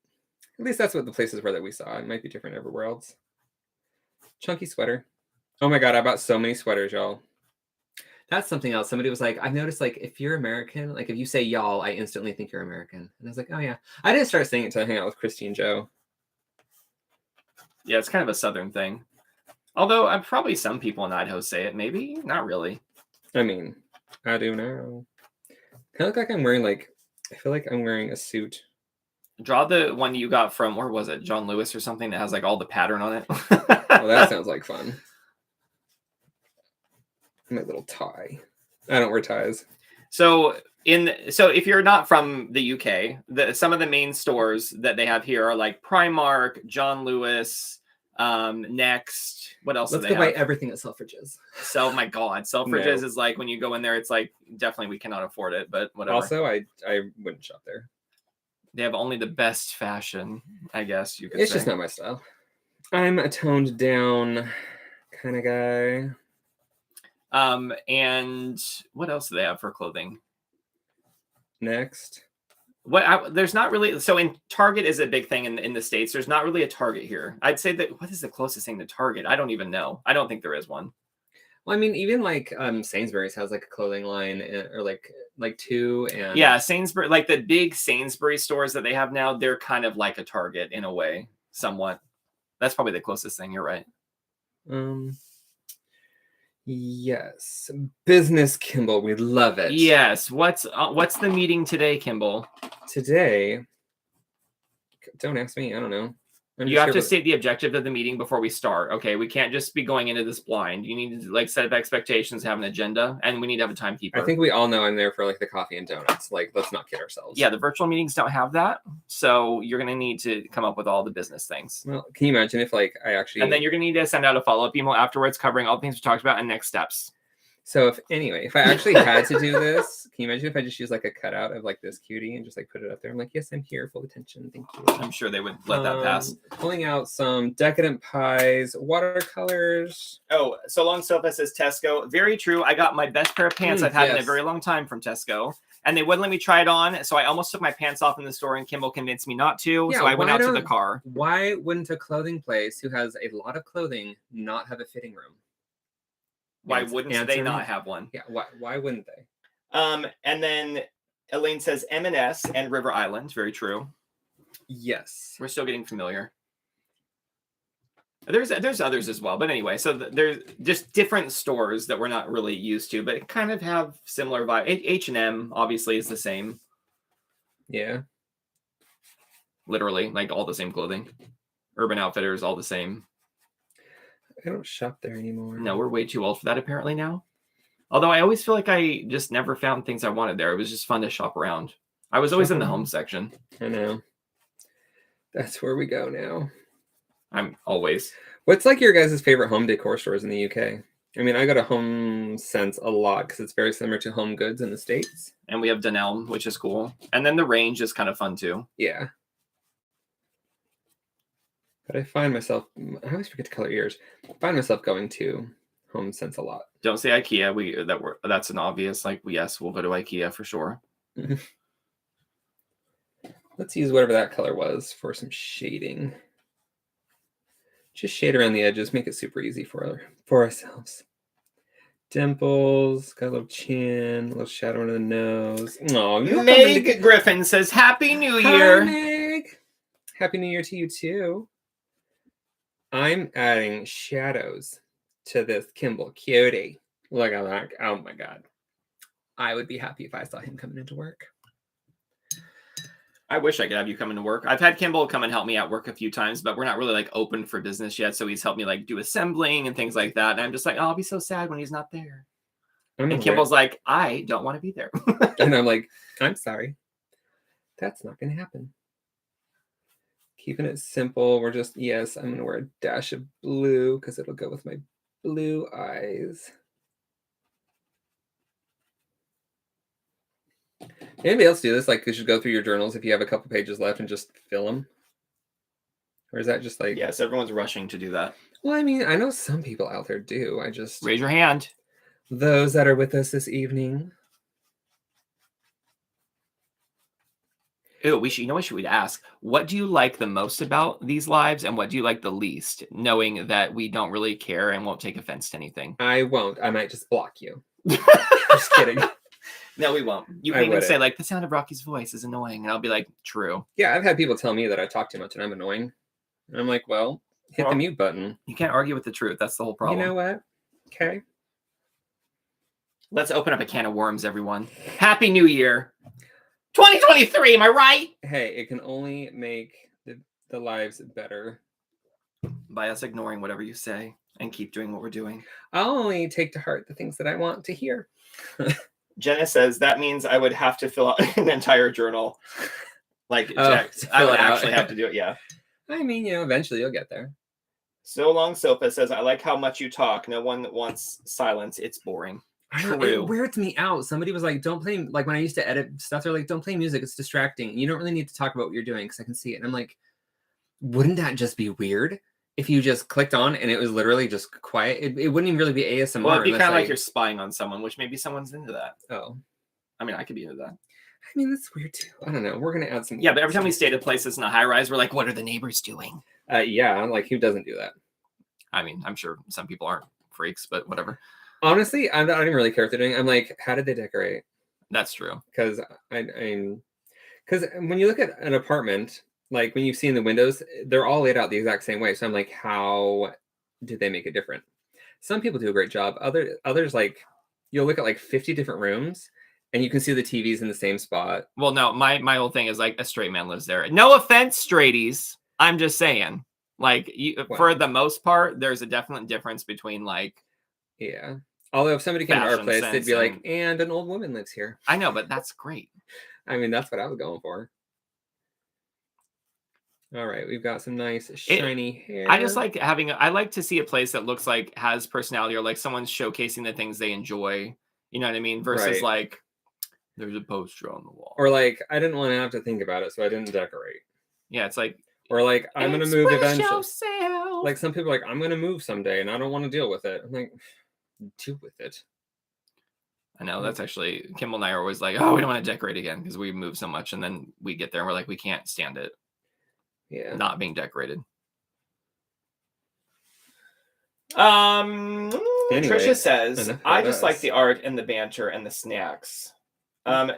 least that's what the places were that we saw. It might be different everywhere else. Chunky sweater. Oh my God, I bought so many sweaters, y'all. That's something else. Somebody was like, I've noticed, like, if you're American, like, if you say y'all, I instantly think you're American. And I was like, oh, yeah. I didn't start saying it until I hang out with Christy and Joe. Yeah, it's kind of a Southern thing. Although, probably some people in Idaho say it. Maybe. Not really. I mean, I do now. I look like I'm wearing, like, I feel like I'm wearing a suit. Draw the one you got from, where was it? John Lewis or something that has, like, all the pattern on it. Well, that sounds like fun. My little tie. I don't wear ties. So if you're not from the UK, some of the main stores that they have here are like Primark, John Lewis, Next. What else? Let's go buy everything at Selfridges. So my God, Selfridges is like when you go in there, it's like definitely we cannot afford it, but whatever. Also, I wouldn't shop there. They have only the best fashion, I guess you could. It's just not my style. I'm a toned down kind of guy. And what else do they have for clothing? Next. There's not really, so in Target is a big thing in the States. There's not really a Target here. I'd say that, what is the closest thing to Target? I don't even know. I don't think there is one. Well, I mean, even like Sainsbury's has like a clothing line, or like two, and yeah, Sainsbury, like the big Sainsbury stores that they have now, they're kind of like a Target in a way, somewhat. That's probably the closest thing. You're right. Yes, business, Kimball. We love it. Yes. What's the meeting today, Kimball? Today, don't ask me. I don't know. You have to state the objective of the meeting before we start. Okay, we can't just be going into this blind. You need to like set up expectations, have an agenda, and we need to have a timekeeper. I think we all know I'm there for like the coffee and donuts. Like, let's not kid ourselves. Yeah, the virtual meetings don't have that, so you're gonna need to come up with all the business things. Well, can you imagine if like I actually? And then you're gonna need to send out a follow-up email afterwards covering all the things we talked about and next steps. So if I actually had to do this, can you imagine if I just use like a cutout of like this cutie and just like put it up there? I'm like, yes, I'm here, full attention, thank you. I'm sure they would let that pass. Pulling out some decadent pies, watercolors. Oh, so long sofa says Tesco. Very true. I got my best pair of pants I've had in a very long time from Tesco, and they wouldn't let me try it on. So I almost took my pants off in the store, and Kimball convinced me not to. Yeah, so I went out to the car. Why wouldn't a clothing place who has a lot of clothing not have a fitting room? Why wouldn't they not have one? Yeah, why wouldn't they? And then Elaine says M&S and River Island. Very true. Yes. We're still getting familiar. There's others as well. But anyway, so there's just different stores that we're not really used to, but kind of have similar vibe. H&M obviously is the same. Yeah. Literally, like all the same clothing. Urban Outfitters, all the same. I don't shop there anymore. No, we're way too old for that apparently now. Although I always feel like I just never found things I wanted there. It was just fun to shop around. I was always in the home section. I know. That's where we go now. I'm always. What's like your guys' favorite home decor stores in the UK? I mean, I go to Home Sense a lot because it's very similar to Home Goods in the States. And we have Dunelm, which is cool. And then the Range is kind of fun too. Yeah. But I find myself, I always forget to color ears. I find myself going to Home Sense a lot. Don't say IKEA. That's an obvious, like, yes, we'll go to IKEA for sure. Let's use whatever that color was for some shading. Just shade around the edges, make it super easy for ourselves. Dimples, got a little chin, a little shadow under the nose. Oh, Meg Griffin says, Happy New Year. Hi, Meg. Happy New Year to you too. I'm adding shadows to this Kimball cutie. Look at that. Oh my God. I would be happy if I saw him coming into work. I wish I could have you come into work. I've had Kimball come and help me at work a few times, but we're not really like open for business yet. So he's helped me like do assembling and things like that. And I'm just like, oh, I'll be so sad when he's not there. And Kimball's like, I don't want to be there. And I'm like, I'm sorry. That's not going to happen. Keeping it simple. We're just, yes, I'm going to wear a dash of blue because it'll go with my blue eyes. Anybody else do this? Like, you should go through your journals if you have a couple pages left and just fill them? Or is that just like... Yes, everyone's rushing to do that. Well, I mean, I know some people out there do. I just... Raise your hand. Those that are with us this evening. Ew, what should we ask? What do you like the most about these lives and what do you like the least, knowing that we don't really care and won't take offense to anything? I won't. I might just block you. Just kidding. No, we won't. You can even say, like, the sound of Rocky's voice is annoying. And I'll be like, true. Yeah, I've had people tell me that I talk too much and I'm annoying. And I'm like, well, hit the mute button. You can't argue with the truth. That's the whole problem. You know what? Okay. Let's open up a can of worms, everyone. Happy New Year. 2023, am I right? Hey, it can only make the lives better. By us ignoring whatever you say and keep doing what we're doing. I'll only take to heart the things that I want to hear. Jenna says that means I would have to fill out an entire journal. Like, I would actually have to do it, yeah. I mean, eventually you'll get there. So Long Sofa says, I like how much you talk. No one wants silence. It's boring. True. It weirds me out. Somebody was like, don't play, like when I used to edit stuff, they're like, don't play music. It's distracting. You don't really need to talk about what you're doing because I can see it. And I'm like, wouldn't that just be weird? If you just clicked on and it was literally just quiet, it wouldn't even really be ASMR. Well, it'd be kind of like you're spying on someone, which maybe someone's into that. Oh. I mean, I could be into that. I mean, that's weird too. I don't know. We're going to add some. Yeah, but every time we stayed at places in a high rise, we're like, what are the neighbors doing? Yeah, like who doesn't do that? I mean, I'm sure some people aren't freaks, but whatever. Honestly, I don't even really care if they're doing. I'm like, how did they decorate? That's true. Because because when you look at an apartment, like when you see in the windows, they're all laid out the exact same way. So I'm like, how did they make it different? Some people do a great job. Others like you'll look at like 50 different rooms and you can see the TVs in the same spot. Well, no, my whole thing is like a straight man lives there. No offense, straighties. I'm just saying, like for the most part, there's a definite difference between like. Yeah. Although if somebody came to our place, they'd be like, and an old woman lives here. I know, but that's great. I mean, that's what I was going for. All right, we've got some nice shiny hair. I just like I like to see a place that looks like has personality, or like someone's showcasing the things they enjoy. You know what I mean? Versus like there's a poster on the wall. Or like I didn't want to have to think about it, so I didn't decorate. Yeah, it's like, or like I'm gonna move eventually. Yourself. Like some people are like, I'm gonna move someday and I don't want to deal with it. I'm like, deal with it. I know, that's actually, Kimball and I are always like, oh, we don't want to decorate again because we move so much, and then we get there and we're like, we can't stand it. Yeah. Not being decorated. Anyway, Trisha says, I just like the art and the banter and the snacks.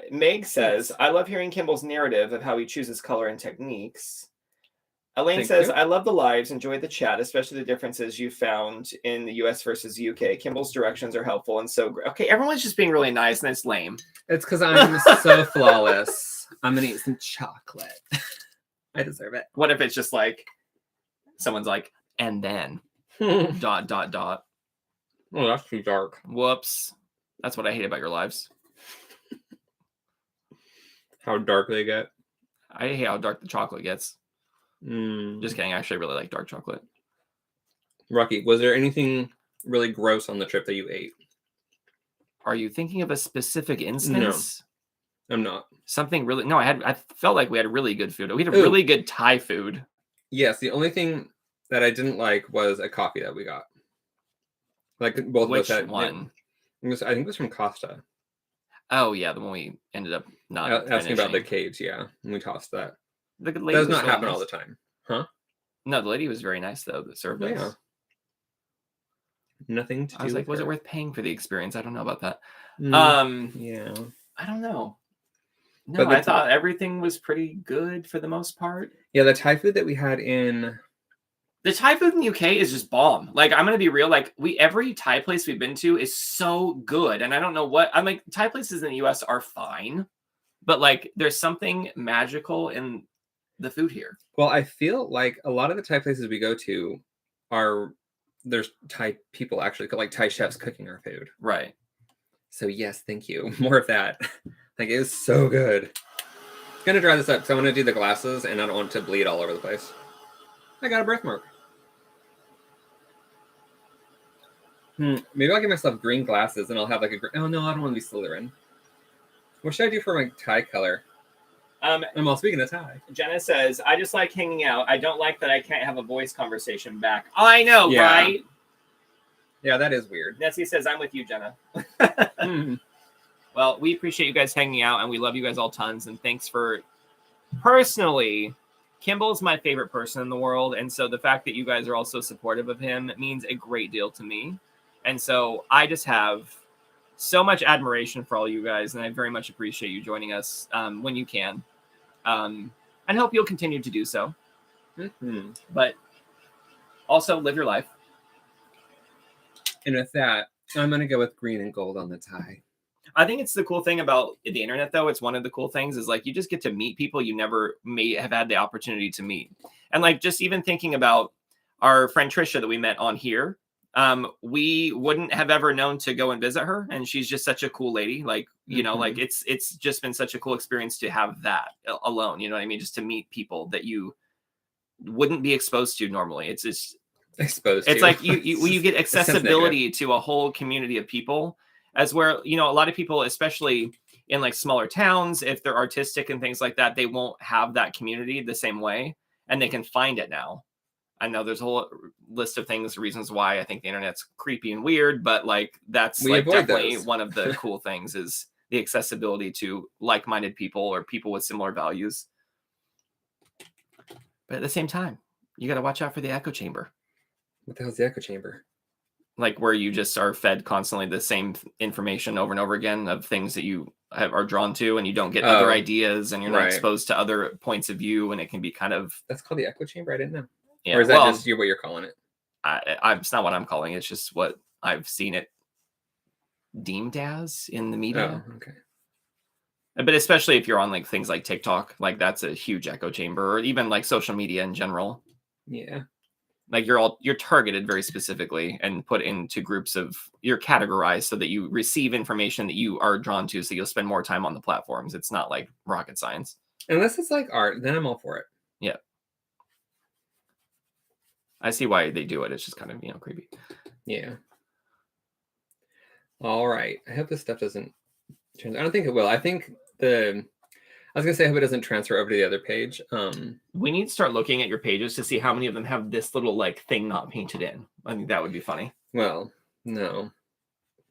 Meg says, I love hearing Kimball's narrative of how he chooses color and techniques. Elaine says, I love the lives, enjoyed the chat, especially the differences you found in the US versus UK. Kimball's directions are helpful and so great. Okay, everyone's just being really nice and it's lame. It's because I'm so flawless. I'm going to eat some chocolate. I deserve it. What if it's just like, someone's like, and then, ... Oh, that's too dark. Whoops. That's what I hate about your lives. How dark they get. I hate how dark the chocolate gets. Mm. Just kidding. I actually really like dark chocolate. Rocky, was there anything really gross on the trip that you ate? Are you thinking of a specific instance? No, I'm not. Something really... No, I felt like we had really good food. We had a really good Thai food. Yes, the only thing that I didn't like was a coffee that we got. Like both Which of us had one? I think it was from Costa. Oh yeah, the one we ended up not asking about the caves. Yeah, and we tossed that. The lady does not happen all the time, huh? No, the lady was very nice though. That served us. Yeah. Nothing to do. I was like, was it worth paying for the experience? I don't know about that. Yeah, I don't know. No, I thought everything was pretty good for the most part. Yeah, the Thai food that we had in... The Thai food in the UK is just bomb. Like, I'm gonna be real. Like, every Thai place we've been to is so good, and I don't know what I'm like. Thai places in the US are fine, but like, there's something magical in the food here. Well, I feel like a lot of the Thai places we go to there's Thai people actually, like Thai chefs cooking our food. Right. So yes, thank you. More of that. Like, it is so good. I'm gonna dry this up because I want to do the glasses and I don't want it to bleed all over the place. I got a birthmark. Maybe I'll give myself green glasses and I'll have like a... Oh no, I don't want to be Slytherin. What should I do for my tie color? Well, speaking of tie, Jenna says, I just like hanging out. I don't like that I can't have a voice conversation back. I know, right? Yeah, that is weird. Nessie says, I'm with you, Jenna. Well, we appreciate you guys hanging out and we love you guys all tons. And thanks for... Personally, Kimball's my favorite person in the world. And so the fact that you guys are all so supportive of him means a great deal to me. And so I just have so much admiration for all you guys. And I very much appreciate you joining us when you can. And hope you'll continue to do so. But also live your life. And with that, I'm going to go with green and gold on the tie. I think it's the cool thing about the internet, though. It's one of the cool things is like you just get to meet people you never may have had the opportunity to meet. And like just even thinking about our friend Trisha that we met on here, we wouldn't have ever known to go and visit her. And she's just such a cool lady. Like, you know, like it's just been such a cool experience to have that alone. You know what I mean? Just to meet people that you wouldn't be exposed to normally. It's just exposed. It's like you get accessibility to a whole community of people. As where, you know, a lot of people, especially in like smaller towns, if they're artistic and things like that, they won't have that community the same way, and they can find it now. I know there's a whole list of things, reasons why I think the internet's creepy and weird, but like that's like definitely one of the cool things is the accessibility to like-minded people or people with similar values. But at the same time, you got to watch out for the echo chamber. What the hell's the echo chamber? Like where you just are fed constantly the same information over and over again of things that you are drawn to, and you don't get other ideas, and you're not exposed to other points of view, and it can be kind of... That's called the echo chamber? I didn't know. Yeah, or is that just what you're calling it? It's not what I'm calling it. It's just what I've seen it deemed as in the media. Oh, okay. But especially if you're on like things like TikTok, like that's a huge echo chamber, or even like social media in general. Yeah. Like you're targeted very specifically and put into groups you're categorized so that you receive information that you are drawn to, so you'll spend more time on the platforms. It's not like rocket science. Unless it's like art, then I'm all for it. Yeah. I see why they do it. It's just kind of, creepy. Yeah. All right. I hope this stuff doesn't transfer. I don't think it will. I think I was gonna say I hope it doesn't transfer over to the other page. We need to start looking at your pages to see how many of them have this little like thing not painted in. I think that would be funny. Well, no,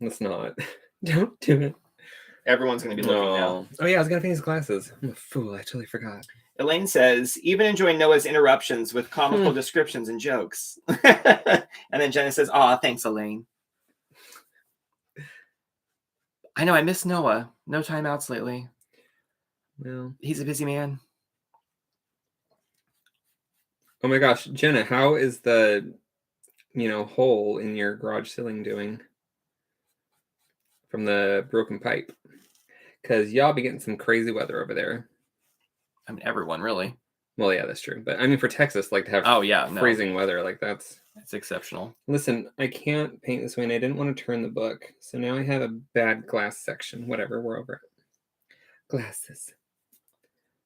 let's not. Don't do it. Everyone's gonna be looking now. Oh yeah, I was gonna paint his glasses. I'm a fool. I totally forgot. Elaine says, even enjoy Noah's interruptions with comical descriptions and jokes. And then Jenna says, aw, thanks, Elaine. I know, I miss Noah. No timeouts lately. Well, he's a busy man. Oh my gosh, Jenna, how is the, hole in your garage ceiling doing from the broken pipe? Because y'all be getting some crazy weather over there. I mean, everyone, really. Well, yeah, that's true. But I mean, for Texas, like to have freezing weather, like that's exceptional. Listen, I can't paint this way, and I didn't want to turn the book. So now I have a bad glass section. Whatever, we're over it. Glasses.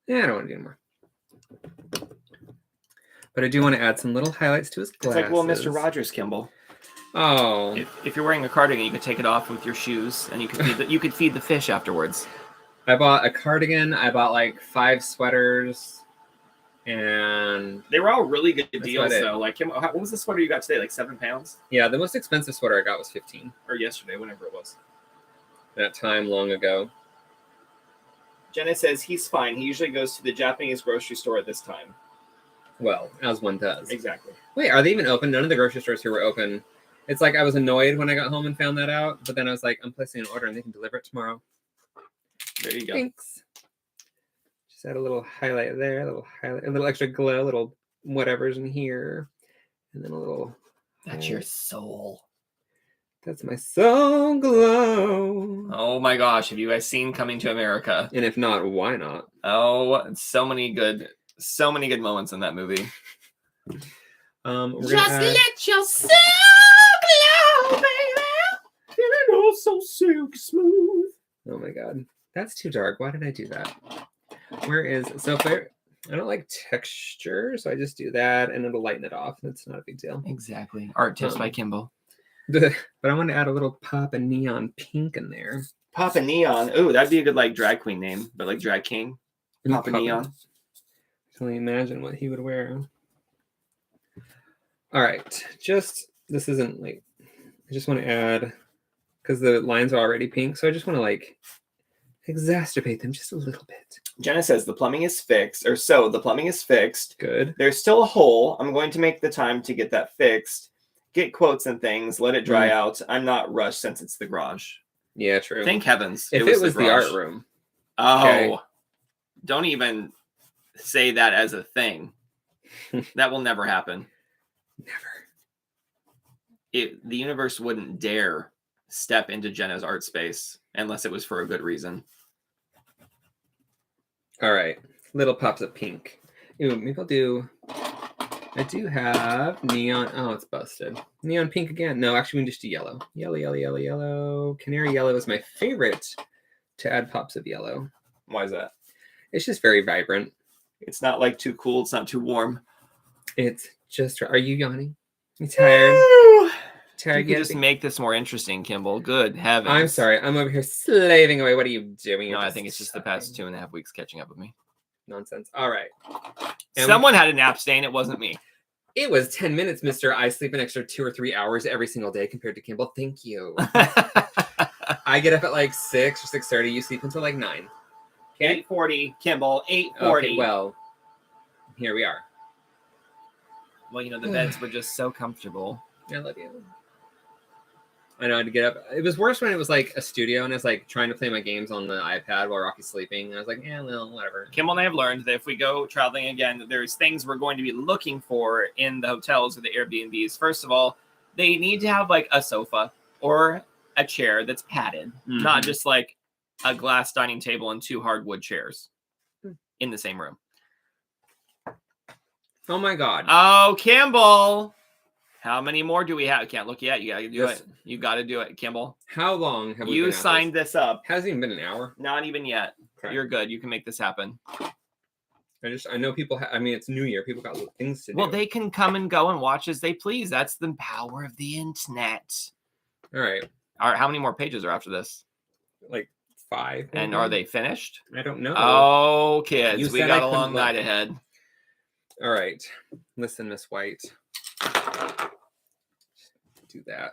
Yeah, I don't want to do anymore. But I do want to add some little highlights to his glasses. It's like, well, Mr. Rogers, Kimball. Oh. If you're wearing a cardigan, you could take it off with your shoes, and you could feed the fish afterwards. I bought a cardigan. I bought like 5 sweaters, and they were all really good deals, though. Like, what was the sweater you got today? Like £7? Yeah, the most expensive sweater I got was $15. Or yesterday, whenever it was. That time long ago. Jenna says he's fine. He usually goes to the Japanese grocery store at this time. Well, as one does. Exactly. Wait, are they even open? None of the grocery stores here were open. It's like I was annoyed when I got home and found that out, but then I was like, I'm placing an order and they can deliver it tomorrow. There you go. Thanks. Just add a little highlight there, a little extra glow, a little whatever's in here, and then a little. That's your soul. That's my soul glow. Oh my gosh, have you guys seen Coming to America? And if not, why not? Oh, so many good moments in that movie. Just let your soul glow, baby. Feeling oh so silky smooth. Oh my god. That's too dark. Why did I do that? I don't like texture, so I just do that and it'll lighten it off. That's not a big deal. Exactly. Art tips by Kimball. But I want to add a little pop of neon pink in there. Pop of neon. Ooh, that'd be a good like drag queen name, but like drag king. Pop of neon. I can only imagine what he would wear. All right. This isn't like, I just want to add, because the lines are already pink, so I just want to like exacerbate them just a little bit. Jenna says the plumbing is fixed, the plumbing is fixed. Good. There's still a hole. I'm going to make the time to get that fixed. Get quotes and things. Let it dry out. I'm not rushed since it's the garage. Yeah, true. Thank heavens. If it was the art room. Oh, okay. Don't even say that as a thing. That will never happen. Never. The universe wouldn't dare step into Jenna's art space unless it was for a good reason. All right. Little pops of pink. Ooh, maybe I do have neon. Oh, it's busted. Neon pink again. No, actually, we can just do yellow. Yellow, yellow, yellow, yellow. Canary yellow is my favorite to add pops of yellow. Why is that? It's just very vibrant. It's not like too cool. It's not too warm. It's just. Are you yawning? You tired? You can just make this more interesting, Kimball. Good heavens. I'm sorry. I'm over here slaving away. What are you doing? No, I think it's just the past 2.5 weeks catching up with me. Nonsense. All right. Someone had a nap stain. It wasn't me. It was 10 minutes, mister. I sleep an extra 2 or 3 hours every single day compared to Kimball. Thank you. I get up at like 6 or 6:30. You sleep until like 9. Okay. 8:40, Kimball. 8:40. Okay, well, here we are. Well, the beds were just so comfortable. I love you. I know I had to get up. It was worse when it was like a studio and I was like trying to play my games on the iPad while Rocky's sleeping. And I was like, well, whatever. Kimball and I have learned that if we go traveling again, there's things we're going to be looking for in the hotels or the Airbnbs. First of all, they need to have like a sofa or a chair that's padded, not just like a glass dining table and 2 hardwood chairs in the same room. Oh my God. Oh, Kimball. How many more do we have? Can't look yet. You got to do it. You got to do it, Kimball. How long have we been signed this up? Hasn't even been an hour. Not even yet. Okay. You're good. You can make this happen. I know people. I mean, it's New Year. People got little things to do. Well, they can come and go and watch as they please. That's the power of the internet. All right. How many more pages are after this? Like 5. Maybe? And are they finished? I don't know. Oh, kids, You we said got I a long couldn't night look. ahead. All right. Listen, Miss White. Do that.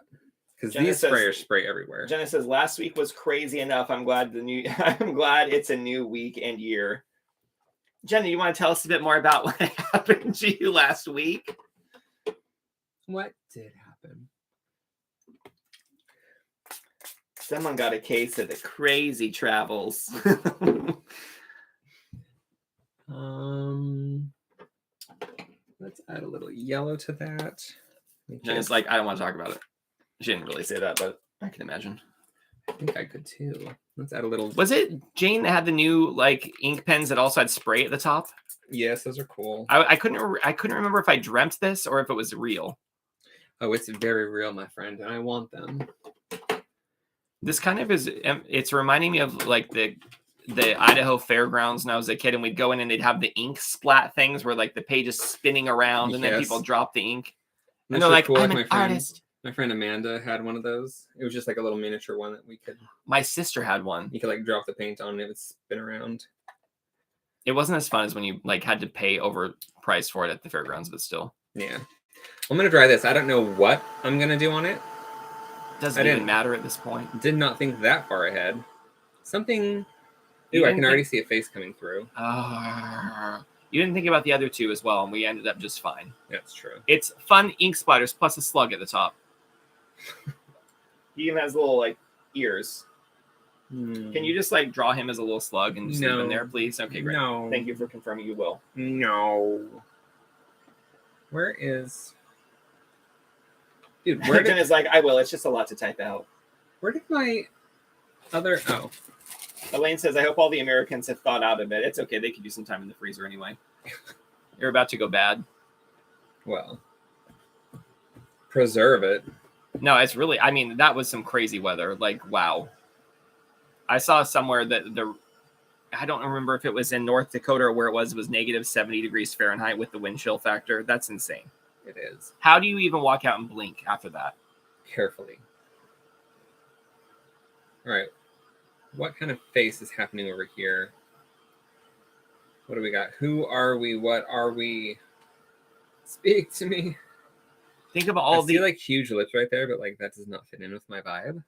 Because these sprayers spray everywhere. Jenna says last week was crazy enough. I'm glad I'm glad it's a new week and year. Jenna, you want to tell us a bit more about what happened to you last week? What did happen? Someone got a case of the crazy travels. Let's add a little yellow to that. Jenna's like, I don't want to talk about it. She didn't really say that, but I can imagine. I think I could too. Let's add a little. Was it Jane that had the new like ink pens that also had spray at the top? Yes, those are cool. I couldn't remember if I dreamt this or if it was real. Oh, it's very real, my friend, and I want them. This kind of is. It's reminding me of like the Idaho Fairgrounds when I was a kid, and we'd go in and they'd have the ink splat things where like the page is spinning around and then people drop the ink. And they're like, cool. I'm an artist. My friend Amanda had one of those. It was just like a little miniature one that we could. My sister had one. You could like drop the paint on and it would spin around. It wasn't as fun as when you like had to pay overpriced for it at the fairgrounds, but still. Yeah. I'm gonna try this. I don't know what I'm gonna do on it. Doesn't even matter at this point. Did not think that far ahead. Something. Ooh, I can already see a face coming through. You didn't think about the other two as well, and we ended up just fine. That's true. It's fun ink splatters plus a slug at the top. He even has little like ears. Can you just like draw him as a little slug and just leave him there, please? Okay, great. No. Thank you for confirming you will. No. Where is... Dude, Jen is like, I will. It's just a lot to type out. Where did my other... Oh. Elaine says, I hope all the Americans have thawed out a bit. It's okay. They could use some time in the freezer anyway. You're about to go bad. Well, preserve it. No, it's really, I mean, that was some crazy weather. Like, wow. I saw somewhere that I don't remember if it was in North Dakota or where it was negative 70 degrees Fahrenheit with the wind chill factor. That's insane. It is. How do you even walk out and blink after that? Carefully. All right. What kind of face is happening over here? What do we got? Who are we? What are we? Speak to me. Think of all I see like huge lips right there, but like that does not fit in with my vibe.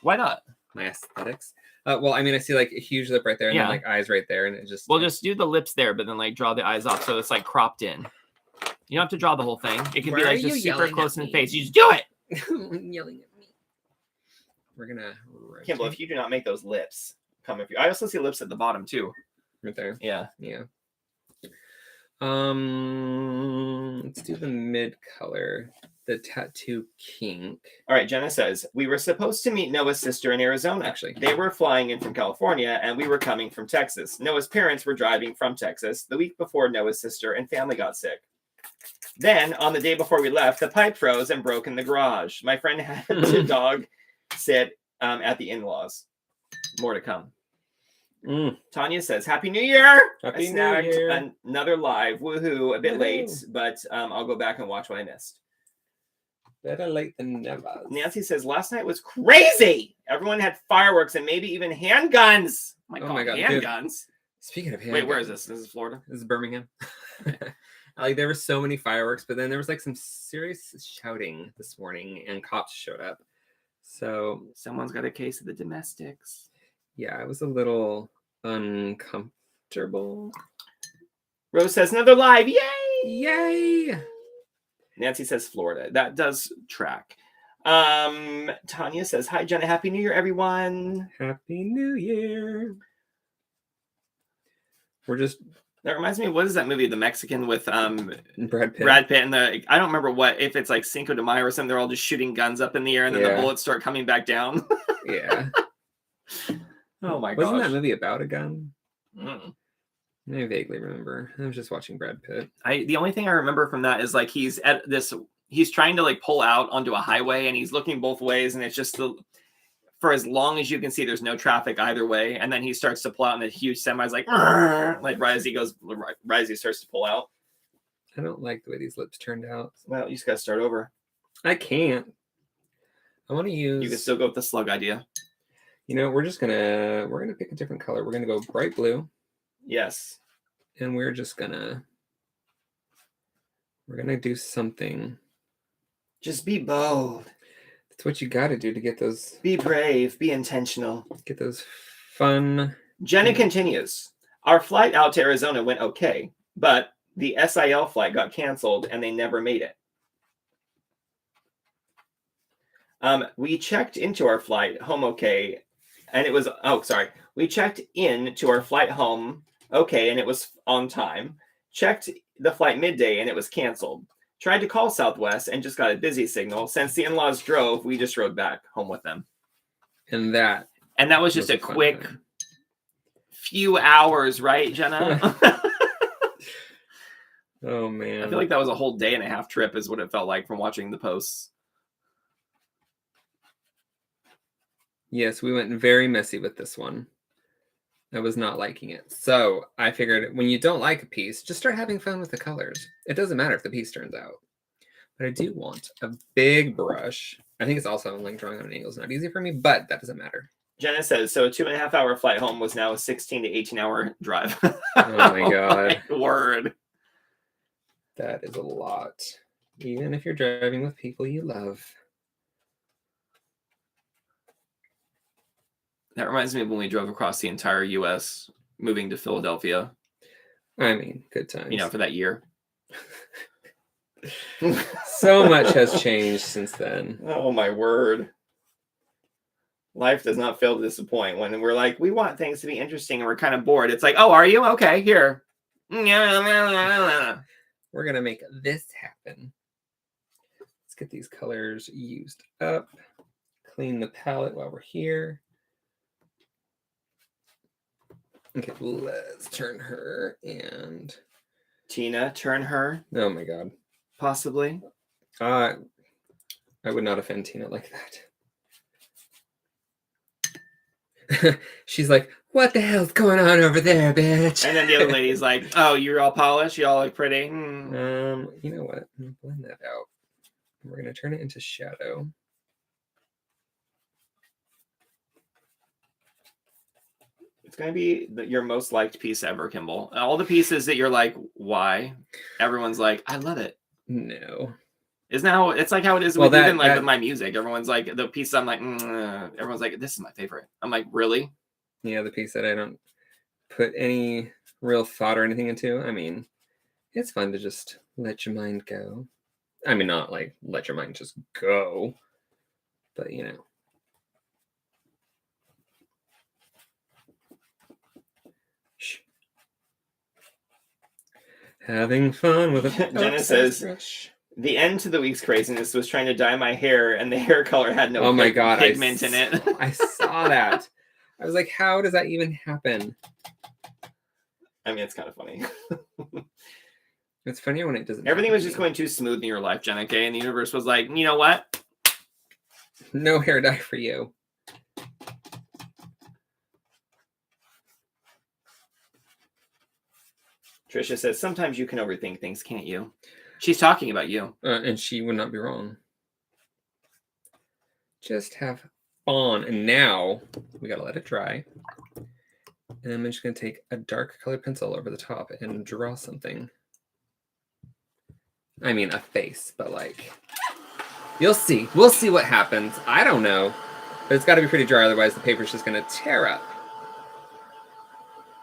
Why not? My aesthetics. Well, I mean, I see like a huge lip right there, and then like eyes right there, and it just. Well, just do the lips there, but then like draw the eyes off, so it's like cropped in. You don't have to draw the whole thing. It can be like just super close in the face. You just do it. Yelling at me. We're gonna. Kimball, if you do not make those lips come with you, I also see lips at the bottom too. Right there. Yeah. Yeah. Let's do the mid color, the tattoo kink. All right, Jenna says, we were supposed to meet Noah's sister in Arizona. Actually, they were flying in from California and we were coming from Texas. Noah's parents were driving from Texas the week before Noah's sister and family got sick. Then, on the day before we left, the pipe froze and broke in the garage. My friend had to dog sit at the in-laws. More to come. Tanya says, Happy New Year! Happy New Year! Another live. Woohoo! A bit late, but I'll go back and watch what I missed. Better late than never. Nancy says, last night was crazy! Everyone had fireworks and maybe even handguns! Oh my god, handguns? Dude. Speaking of handguns. Wait, where is this? This is Florida? This is Birmingham. Like, there were so many fireworks, but then there was like some serious shouting this morning and cops showed up. So someone's got a case of the domestics. Yeah, it was a little uncomfortable. Rose says, another live. Yay! Yay! Nancy says Florida. That does track. Tanya says, hi, Jenna. Happy New Year, everyone. Happy New Year. That reminds me of, what is that movie, the Mexican with Brad Pitt and I don't remember if it's like Cinco de Mayo or something. They're all just shooting guns up in the air and then the bullets start coming back down. Yeah. Oh my god. Wasn't that movie about a gun? I vaguely remember. I was just watching Brad Pitt. The only thing I remember from that is like he's trying to like pull out onto a highway and he's looking both ways and it's just for as long as you can see. There's no traffic either way, and then he starts to pull out, and the huge semi's like right as he starts to pull out. I don't like the way these lips turned out. Well, you just gotta start over. I can't. I want to use. You can still go with the slug idea. You know, we're gonna pick a different color. We're gonna go bright blue. Yes. And we're gonna do something. Just be bold. That's what you got to do to get those. Be brave. Be intentional. Get those fun. Jenna continues. Our flight out to Arizona went okay, but the SIL flight got canceled and they never made it. We checked into our flight home okay, and it was we checked in to our flight home okay, and it was on time. Checked the flight midday and it was canceled. Tried to call Southwest and just got a busy signal. Since the in-laws drove, we just rode back home with them. And that was just a quick few hours, right, Jenna? Oh man. I feel like that was a whole day and a half trip is what it felt like from watching the posts. Yes, we went very messy with this one. I was not liking it. So I figured when you don't like a piece, just start having fun with the colors. It doesn't matter if the piece turns out. But I do want a big brush. I think it's also like drawing on an angle is not easy for me, but that doesn't matter. Jenna says, so a 2.5 hour flight home was now a 16 to 18 hour drive. Oh my God. My word. That is a lot. Even if you're driving with people you love. That reminds me of when we drove across the entire U.S. moving to Philadelphia. I mean, good times. You know, for that year. So much has changed since then. Oh, my word. Life does not fail to disappoint. When we're like, we want things to be interesting and we're kind of bored. It's like, oh, are you? Okay, here. We're going to make this happen. Let's get these colors used up. Clean the palette while we're here. Okay, let's turn her and Tina, turn her. Oh my God. Possibly. I would not offend Tina like that. She's like, what the hell's going on over there, bitch? And then the other lady's like, oh, you're all polished? You all look pretty? You know what? I'm gonna blend that out. We're gonna turn it into shadow. It's going to be your most liked piece ever, Kimball. All the pieces that you're like, why? Everyone's like, I love it. No. Isn't how it's like how it is with even like with my music. Everyone's like, the pieces I'm like, everyone's like, this is my favorite. I'm like, really? Yeah, the piece that I don't put any real thought or anything into. I mean, it's fun to just let your mind go. I mean, not like let your mind just go, but you know. Having fun with a Jenna says, brush. The end to the week's craziness was trying to dye my hair, and the hair color had no pigment in it. I saw that. I was like, how does that even happen? I mean, it's kind of funny. It's funnier when it doesn't. Everything was just going too smooth in your life, Jenna, okay? And the universe was like, you know what? No hair dye for you. Trisha says, sometimes you can overthink things, can't you? She's talking about you. And she would not be wrong. Just have fun. And now we got to let it dry. And I'm just going to take a dark colored pencil over the top and draw something. I mean, a face, but like, you'll see. We'll see what happens. I don't know. But it's got to be pretty dry, otherwise the paper's just going to tear up.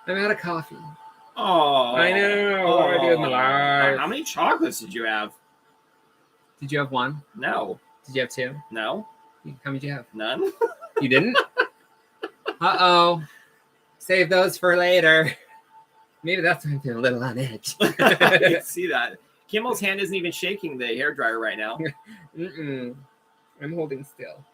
I'm out of coffee. Oh, I know. What do I do with my life? How many chocolates did you have? Did you have one? No. Did you have two? No. How many did you have? None. You didn't? Uh-oh. Save those for later. Maybe that's why I'm feeling a little on edge. I can see that. Kimmel's hand isn't even shaking the hairdryer right now. I'm holding still.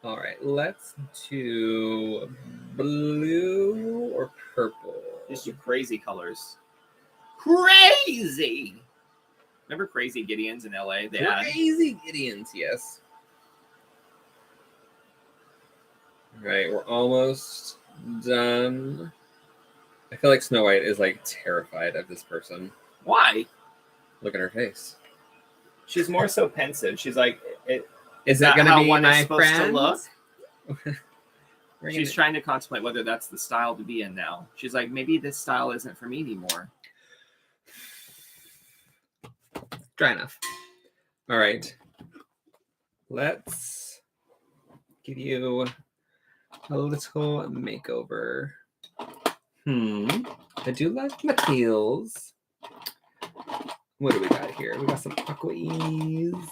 All right, let's do blue or purple. Just your crazy colors. Crazy! Remember Crazy Gideons in LA? Crazy Gideons, yes. Right, we're almost done. I feel like Snow White is like terrified of this person. Why? Look at her face. She's more so pensive. She's like, is it going to be my friend? She's trying to contemplate whether that's the style to be in now. She's like, maybe this style isn't for me anymore. Dry enough. All right. Let's give you a little makeover. I do like my heels. What do we got here? We got some aquas,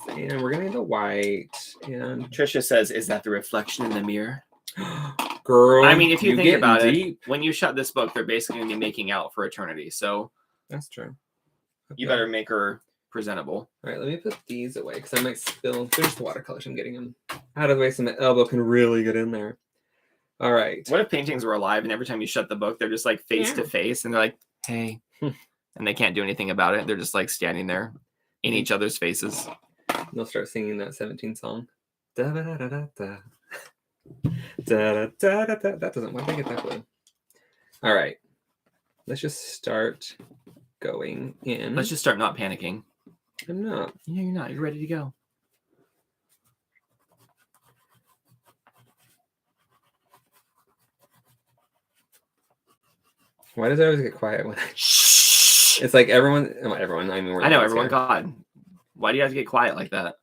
and we're gonna need the white. And Trisha says, "Is that the reflection in the mirror?" Girl, I mean, if you think about it, when you shut this book, they're basically gonna be making out for eternity. So that's true. Okay. You better make her presentable. All right, let me put these away because I might spill. There's the watercolors. I'm getting them out of the way so my elbow can really get in there. All right. What if paintings were alive and every time you shut the book, they're just like face to face and they're like, hey, and they can't do anything about it. They're just like standing there in each other's faces. They'll start singing that 17 song. Da da da da da. Da da da da. That doesn't. Why did I get that blue? All right. Let's just start going in. Let's just start not panicking. I'm not. Yeah, you're not. You're ready to go. Why does it always get quiet when it's like everyone? Everyone. I mean, I know everyone. God, why do you have to get quiet like that?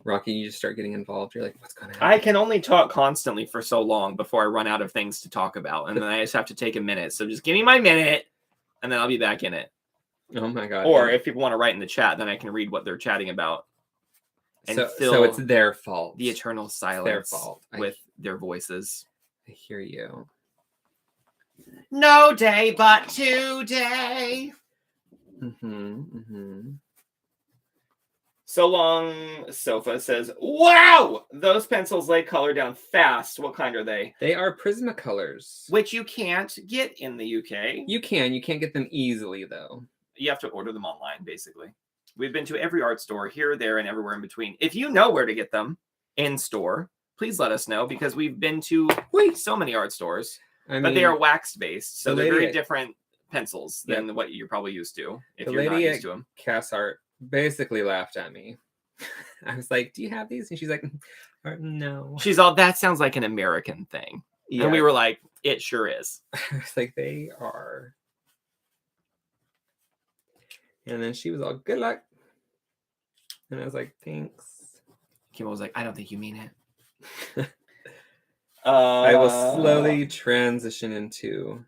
Rocky, you just start getting involved. You're like, what's going to happen? I can only talk constantly for so long before I run out of things to talk about, and then I just have to take a minute. So just give me my minute, and then I'll be back in it. Oh my God! Or if people want to write in the chat, then I can read what they're chatting about. And so it's their fault. The eternal silence. Their fault with their voices. I hear you. No day but today. So Long Sofa says, wow, those pencils lay color down fast. What kind are they? They are Prismacolors. Which you can't get in the UK. You can't get them easily, though. You have to order them online, basically. We've been to every art store here, there, and everywhere in between. If you know where to get them in store, please let us know, because we've been to so many art stores. But they are wax-based, so they're very different pencils than what you're probably used to if you're not used to them. Cass Art basically laughed at me. I was like, do you have these? And she's like, no. She's all, that sounds like an American thing. Yeah. And we were like, it sure is. I was like, they are. And then she was all, good luck. And I was like, thanks. Kim was like, I don't think you mean it. I will slowly transition into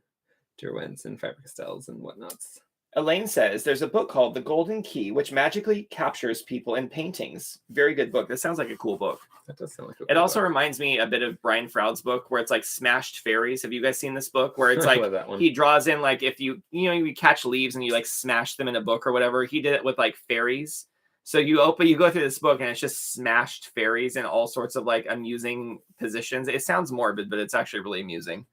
Derwents and Faber-Castells and whatnots. Elaine says there's a book called The Golden Key, which magically captures people in paintings. Very good book. That sounds like a cool book. That does sound like a cool book. It also reminds me a bit of Brian Froud's book, where it's like smashed fairies. Have you guys seen this book? Where it's like he draws in like if you catch leaves and you like smash them in a book or whatever. He did it with like fairies. So you go through this book and it's just smashed fairies in all sorts of like amusing positions. It sounds morbid, but it's actually really amusing.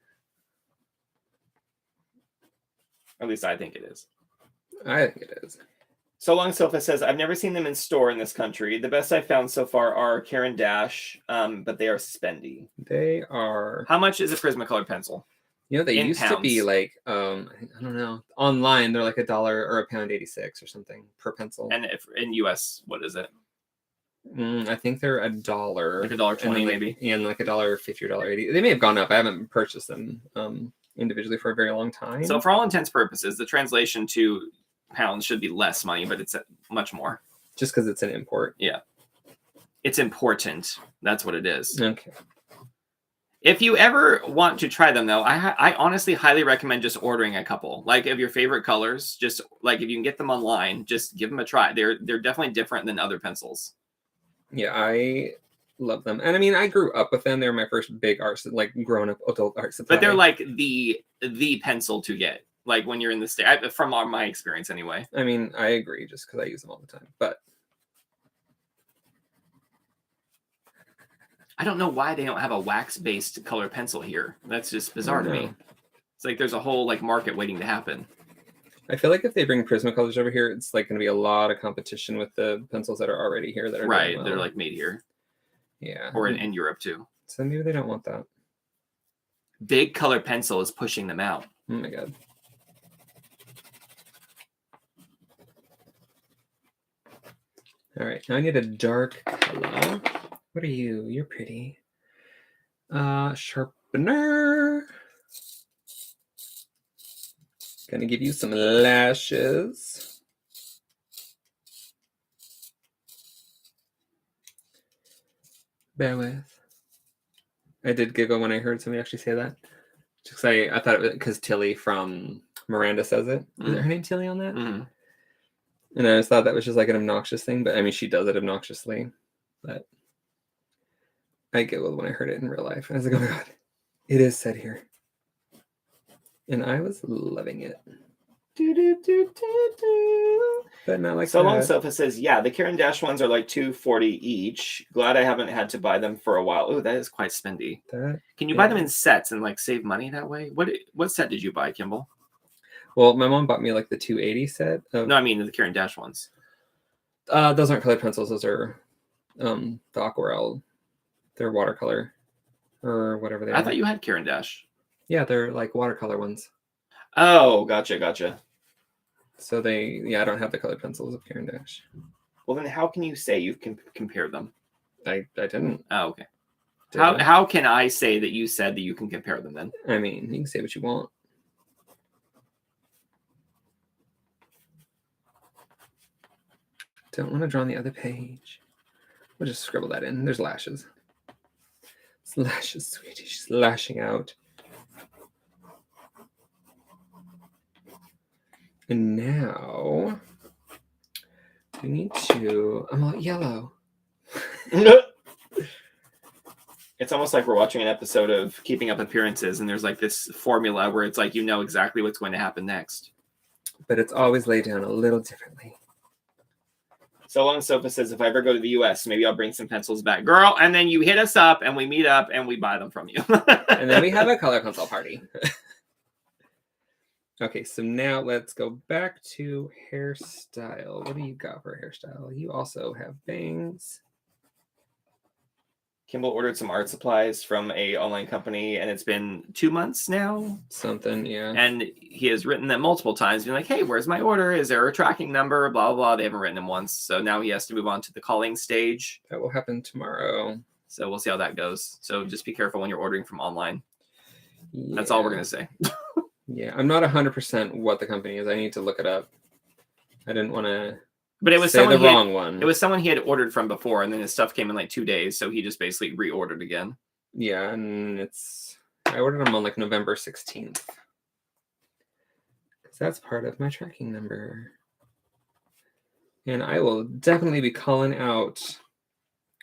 At least I think it is. I think it is. So Long Sofa says, I've never seen them in store in this country. The best I've found so far are Caran d'Ache, but they are spendy. They are. How much is a Prismacolor pencil? You know, they used to be like, I don't know. Online, they're like $1 or £1.86 or something per pencil. And if in US, what is it? I think they're $1. Like $1.20 maybe. And like $1.50 or $1.80. They may have gone up. I haven't purchased them individually for a very long time. So for all intents and purposes, the translation to pounds should be less money, but it's much more. Just because it's an import. Yeah. It's important. That's what it is. Okay. If you ever want to try them, though, I honestly highly recommend just ordering a couple. Like, of your favorite colors, just like if you can get them online, just give them a try. They're definitely different than other pencils. Yeah, I love them. And I mean, I grew up with them. They were my first big art, like grown up adult art supply. But they're like the pencil to get, like when you're in the state, from my experience anyway. I mean, I agree, just because I use them all the time. But I don't know why they don't have a wax-based color pencil here. That's just bizarre to me. It's like there's a whole like market waiting to happen. I feel like if they bring Prismacolors over here, it's like going to be a lot of competition with the pencils that are already here that are right. They're like made here. Yeah, or in Europe too. So maybe they don't want that. Big color pencil is pushing them out. Oh my god. All right, now I need a dark color. What are you? You're pretty. Sharpener. Gonna give you some lashes. Bear with. I did giggle when I heard somebody actually say that. Just I thought it was because Tilly from Miranda says it. Is her name Tilly on that? Mm. And I just thought that was just like an obnoxious thing, but I mean, she does it obnoxiously. But I giggled when I heard it in real life. I was like, oh my god, it is said here. And I was loving it. But not like So that. Long Sofa says, yeah, the Caran d'Ache ones are like $2.40 each. Glad I haven't had to buy them for a while. Oh, that is quite spendy. Can you buy them in sets and like save money that way? What set did you buy, Kimball? Well, my mom bought me like the 280 set. No, I mean the Caran d'Ache ones. Those aren't colored pencils. Those are the aquarelle. They're watercolor or whatever they are. I thought you had Caran d'Ache. Yeah, they're like watercolor ones. Oh, gotcha. So I don't have the colored pencils of Caran d'Ache. Well, then how can you say you can compare them? I didn't. Oh, okay. How can I say that you said that you can compare them then? I mean, you can say what you want. Don't want to draw on the other page. We'll just scribble that in. There's lashes. It's lashes, sweetie. She's lashing out. And now we need to. I'm all yellow. It's almost like we're watching an episode of Keeping Up Appearances, and there's like this formula where it's like you know exactly what's going to happen next. But it's always laid down a little differently. So Long Sofa says, if I ever go to the US, maybe I'll bring some pencils back. Girl, and then you hit us up, and we meet up, and we buy them from you. And then we have a color pencil party. Okay, so now let's go back to hairstyle. What do you got for hairstyle? You also have bangs. Kimball ordered some art supplies from a online company, and it's been 2 months now. Something, yeah. And he has written them multiple times, being like, hey, where's my order? Is there a tracking number? Blah, blah, blah. They haven't written him once. So now he has to move on to the calling stage. That will happen tomorrow. So we'll see how that goes. So just be careful when you're ordering from online. Yeah. That's all we're going to say. Yeah, I'm not 100% what the company is. I need to look it up. I didn't want to But it was say someone the wrong one. It was someone he had ordered from before, and then his stuff came in like 2 days, so he just basically reordered again. Yeah, and I ordered them on like November 16th. Because that's part of my tracking number. And I will definitely be calling out.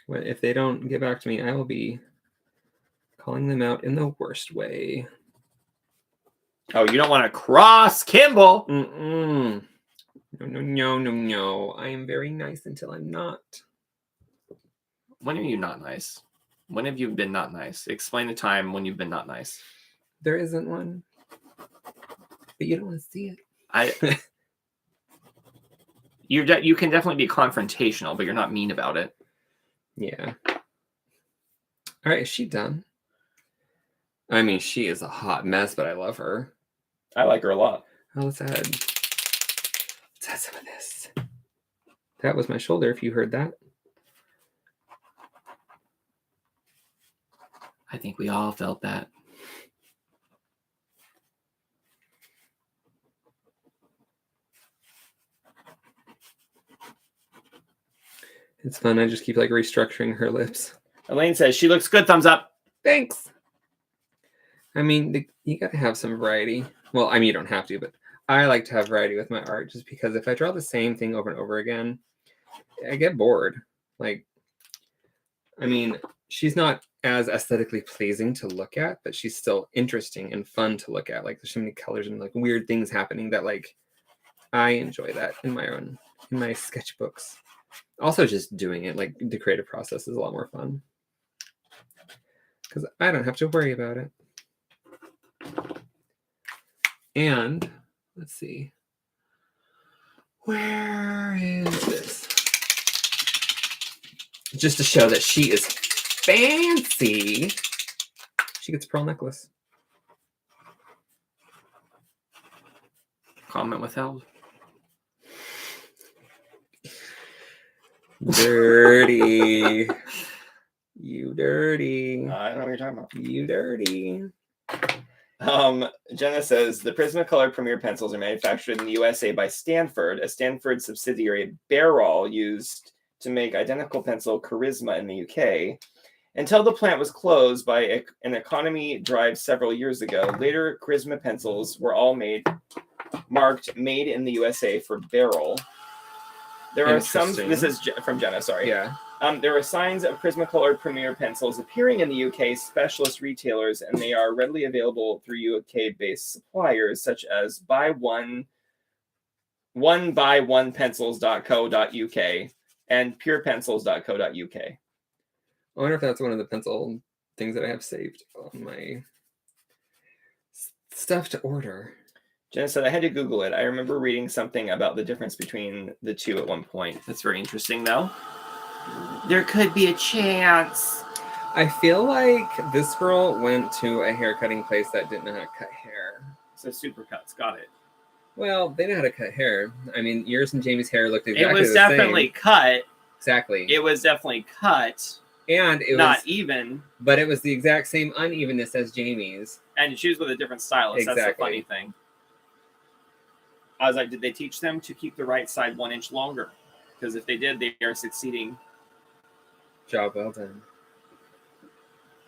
If they don't get back to me, I will be calling them out in the worst way. Oh, you don't want to cross Kimball. Mm-mm. No. I am very nice until I'm not. When are you not nice? When have you been not nice? Explain the time when you've been not nice. There isn't one. But you don't want to see it. You can definitely be confrontational, but you're not mean about it. Yeah. All right, is she done? I mean, she is a hot mess, but I love her. I like her a lot. Oh, let's add some of this. That was my shoulder, if you heard that. I think we all felt that. It's fun. I just keep like restructuring her lips. Elaine says she looks good. Thumbs up. Thanks. I mean, you got to have some variety. Well, I mean, you don't have to, but I like to have variety with my art just because if I draw the same thing over and over again, I get bored. Like, I mean, she's not as aesthetically pleasing to look at, but she's still interesting and fun to look at. Like, there's so many colors and like weird things happening that like I enjoy that in my sketchbooks. Also, just doing it, like the creative process is a lot more fun because I don't have to worry about it. And let's see, where is this? Just to show that she is fancy. She gets a pearl necklace. Comment withheld. Dirty. You dirty. I don't know what you're talking about. You dirty. Jenna says the Prismacolor Premier pencils are manufactured in the USA by Stanford, a Stanford subsidiary of Barol used to make identical pencil Charisma in the UK. Until the plant was closed by an economy drive several years ago, later Charisma pencils were all marked made in the USA for Barol. There are some. This is from Jenna. Sorry. Yeah. There are signs of Prismacolor Premier pencils appearing in the UK specialist retailers, and they are readily available through UK-based suppliers such as onebuyOnepencils.co.uk and purepencils.co.uk. I wonder if that's one of the pencil things that I have saved on my stuff to order. Jenna said, I had to Google it. I remember reading something about the difference between the two at one point. That's very interesting, though. There could be a chance. I feel like this girl went to a hair cutting place that didn't know how to cut hair. So Supercuts, got it. Well, they know how to cut hair. I mean, yours and Jamie's hair looked exactly the same. It was definitely cut. Exactly. It was definitely cut. And it not was even. But it was the exact same unevenness as Jamie's. And she was with a different stylist. Exactly. That's the funny thing. I was like, did they teach them to keep the right side 1 inch longer? Because if they did, they are succeeding. Job well done.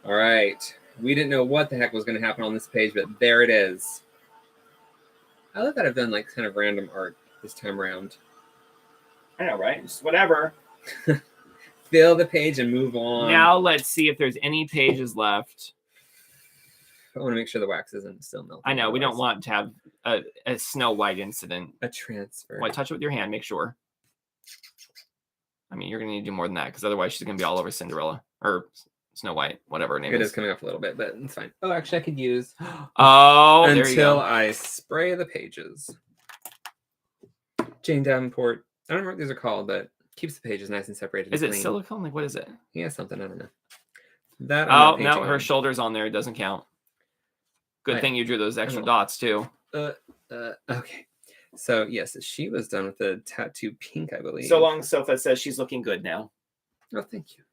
All right. We didn't know what the heck was going to happen on this page, but there it is. I love that I've done like kind of random art this time around. I know, right? Just whatever. Fill the page and move on. Now let's see if there's any pages left. I want to make sure the wax isn't still melting. I know. We don't want to have a Snow White incident. A transfer. Well, touch it with your hand. Make sure. I mean, you're going to need to do more than that because otherwise she's going to be all over Cinderella or Snow White, whatever her name is. It is coming off a little bit, but it's fine. Oh, actually, I could use... Oh, there you go. Until I spray the pages. Jane Davenport. I don't remember what these are called, but keeps the pages nice and separated. Is it silicone? Like, what is it? Yeah, something. I don't know. That. Oh, no, her shoulder's on there. It doesn't count. Good thing you drew those extra dots, too. Okay. So, yes, she was done with the tattoo pink, I believe. So long, Sofa says she's looking good now. Oh, thank you.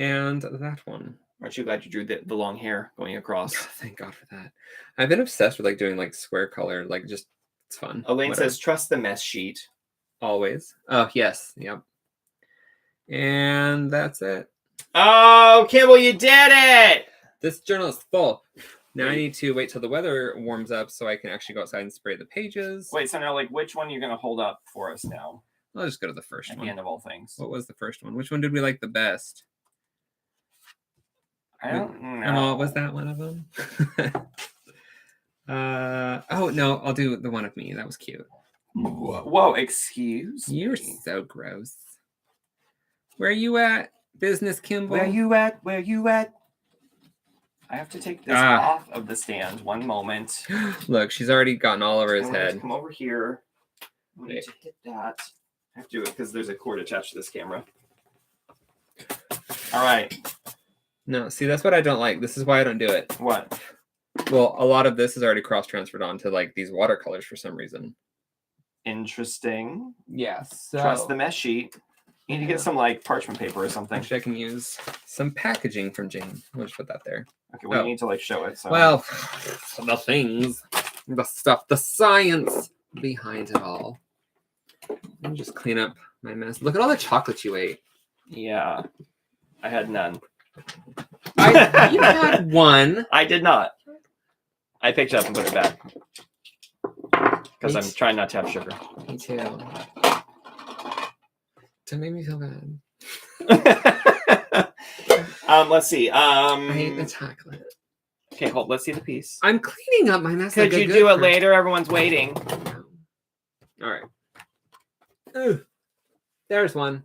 And that one. Aren't you glad you drew the long hair going across? Oh, thank God for that. I've been obsessed with like doing like square color, like just it's fun. Elaine says, trust the mess sheet. Always. Oh, yes. Yep. And that's it. Oh, Kimball, you did it! This journal is full. Now I need to wait till the weather warms up so I can actually go outside and spray the pages. Wait, so now, like, which one are you going to hold up for us now? I'll just go to the first one. At the end of all things. What was the first one? Which one did we like the best? I don't know. Oh, was that one of them? Oh, no, I'll do the one of me. That was cute. Whoa, excuse me. You're so gross. Where you at, Business Kimball? Where you at? Where you at? I have to take this off of the stand. One moment. Look, she's already gotten all over his head. Come over here. I need to hit that. I have to do it because there's a cord attached to this camera. All right. No, see, that's what I don't like. This is why I don't do it. What? Well, a lot of this is already cross-transferred onto like these watercolors for some reason. Interesting. Yes. So... Trust the mesh sheet. You need to get some like parchment paper or something. Actually, I can use some packaging from Jane. We'll just put that there. Okay, well, you need to like show it. So. Well, the things, the stuff, the science behind it all. Let me just clean up my mess. Look at all the chocolate you ate. Yeah, I had none. You had one. I did not. I picked it up and put it back because I'm trying not to have sugar. Me too. Don't make me feel bad. Let's see. I hate the chocolate. Okay, hold. Let's see the piece. I'm cleaning up my mess. Could you do it later? Everyone's waiting. All right. Ooh, there's one.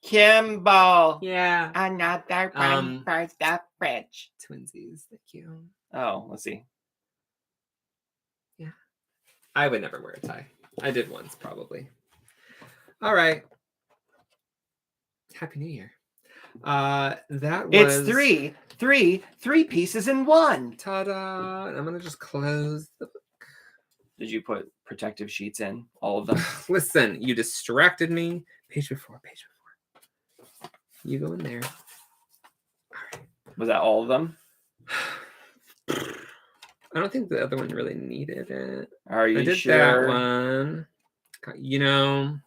Kimball. Yeah. Another one for the fridge. Twinsies. Thank you. Oh, let's see. Yeah. I would never wear a tie. I did once, probably. All right. Happy New Year. That was... It's three pieces in one. Ta-da! I'm gonna just close the book. Did you put protective sheets in all of them? Listen, you distracted me. Page before. You go in there. All right. Was that all of them? I don't think the other one really needed it. Are you sure? That one. You know,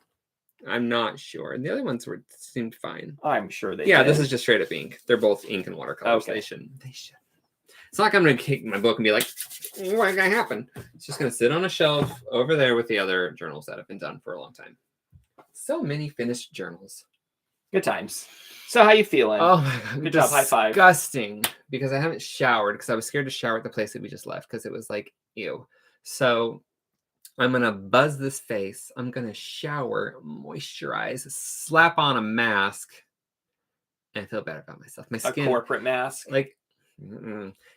I'm not sure. And the other ones seemed fine. I'm sure they did. This is just straight up ink. They're both ink and watercolors. Okay. They should. It's not like I'm going to take my book and be like, what's going to happen? It's just going to sit on a shelf over there with the other journals that have been done for a long time. So many finished journals. Good times. So how you feeling? Oh my God. Good job. High five. Disgusting. Because I haven't showered because I was scared to shower at the place that we just left because it was like, ew. So I'm going to buzz this face. I'm going to shower, moisturize, slap on a mask, and feel better about myself. My skin. A corporate mask? Like,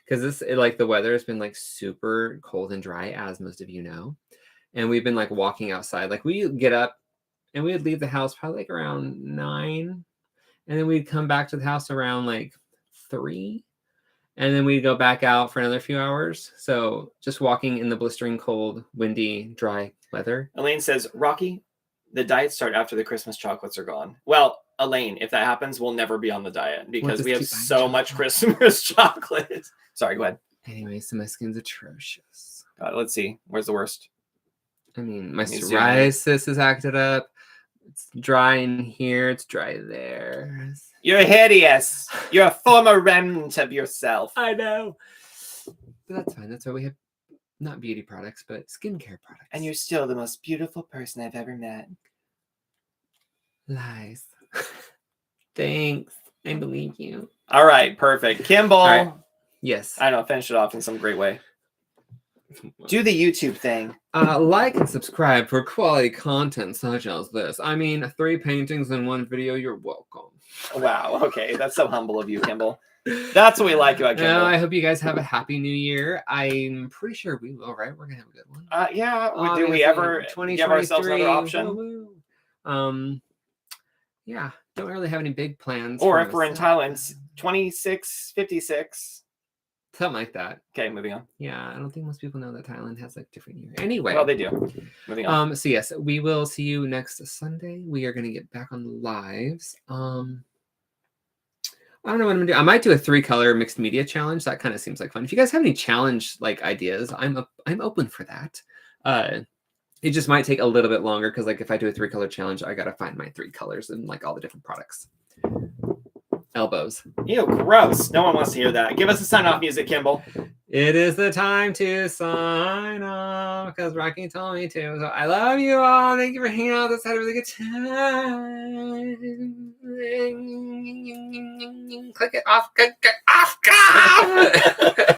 because the weather has been like super cold and dry, as most of you know. And we've been like walking outside. Like we get up and we would leave the house probably like around 9. And then we'd come back to the house around like 3. And then we'd go back out for another few hours. So just walking in the blistering cold, windy, dry weather. Elaine says, Rocky, the diets start after the Christmas chocolates are gone. Well, Elaine, if that happens, we'll never be on the diet because we have so much Christmas chocolate. Sorry, go ahead. Anyway, so my skin's atrocious. God, let's see. Where's the worst? I mean, my psoriasis is acted up. It's dry in here. It's dry there. You're hideous. You're a former remnant of yourself. I know. But that's fine. That's why we have not beauty products, but skincare products. And you're still the most beautiful person I've ever met. Lies. Thanks. I believe you. All right. Perfect. Kimball. All right. Yes. I know. Finish it off in some great way. Do the YouTube thing. Like and subscribe for quality content such as this. I mean, 3 paintings in 1 video. You're welcome. Wow. Okay. That's so humble of you, Kimball. That's what we like about Kimball. I hope you guys have a happy new year. I'm pretty sure we will, right? We're going to have a good one. Yeah. Do we ever give ourselves another option? Woo-woo. Yeah. Don't really have any big plans. Or if we're in Thailand, 2656. Something like that. Okay, moving on. Yeah, I don't think most people know that Thailand has like different year. Anyway. Well, they do. Moving on. So yes, we will see you next Sunday. We are going to get back on the lives. I don't know what I'm going to do. I might do a 3-color mixed media challenge. That kind of seems like fun. If you guys have any challenge like ideas, I'm open for that. It just might take a little bit longer because like if I do a 3-color challenge, I got to find my 3 colors and like all the different products. Elbows. Ew, gross. No one wants to hear that. Give us a sign-off music, Kimball. It is the time to sign off because Rocky told me to. So I love you all. Thank you for hanging out. Let's have a really good time. Click it off. Click it off.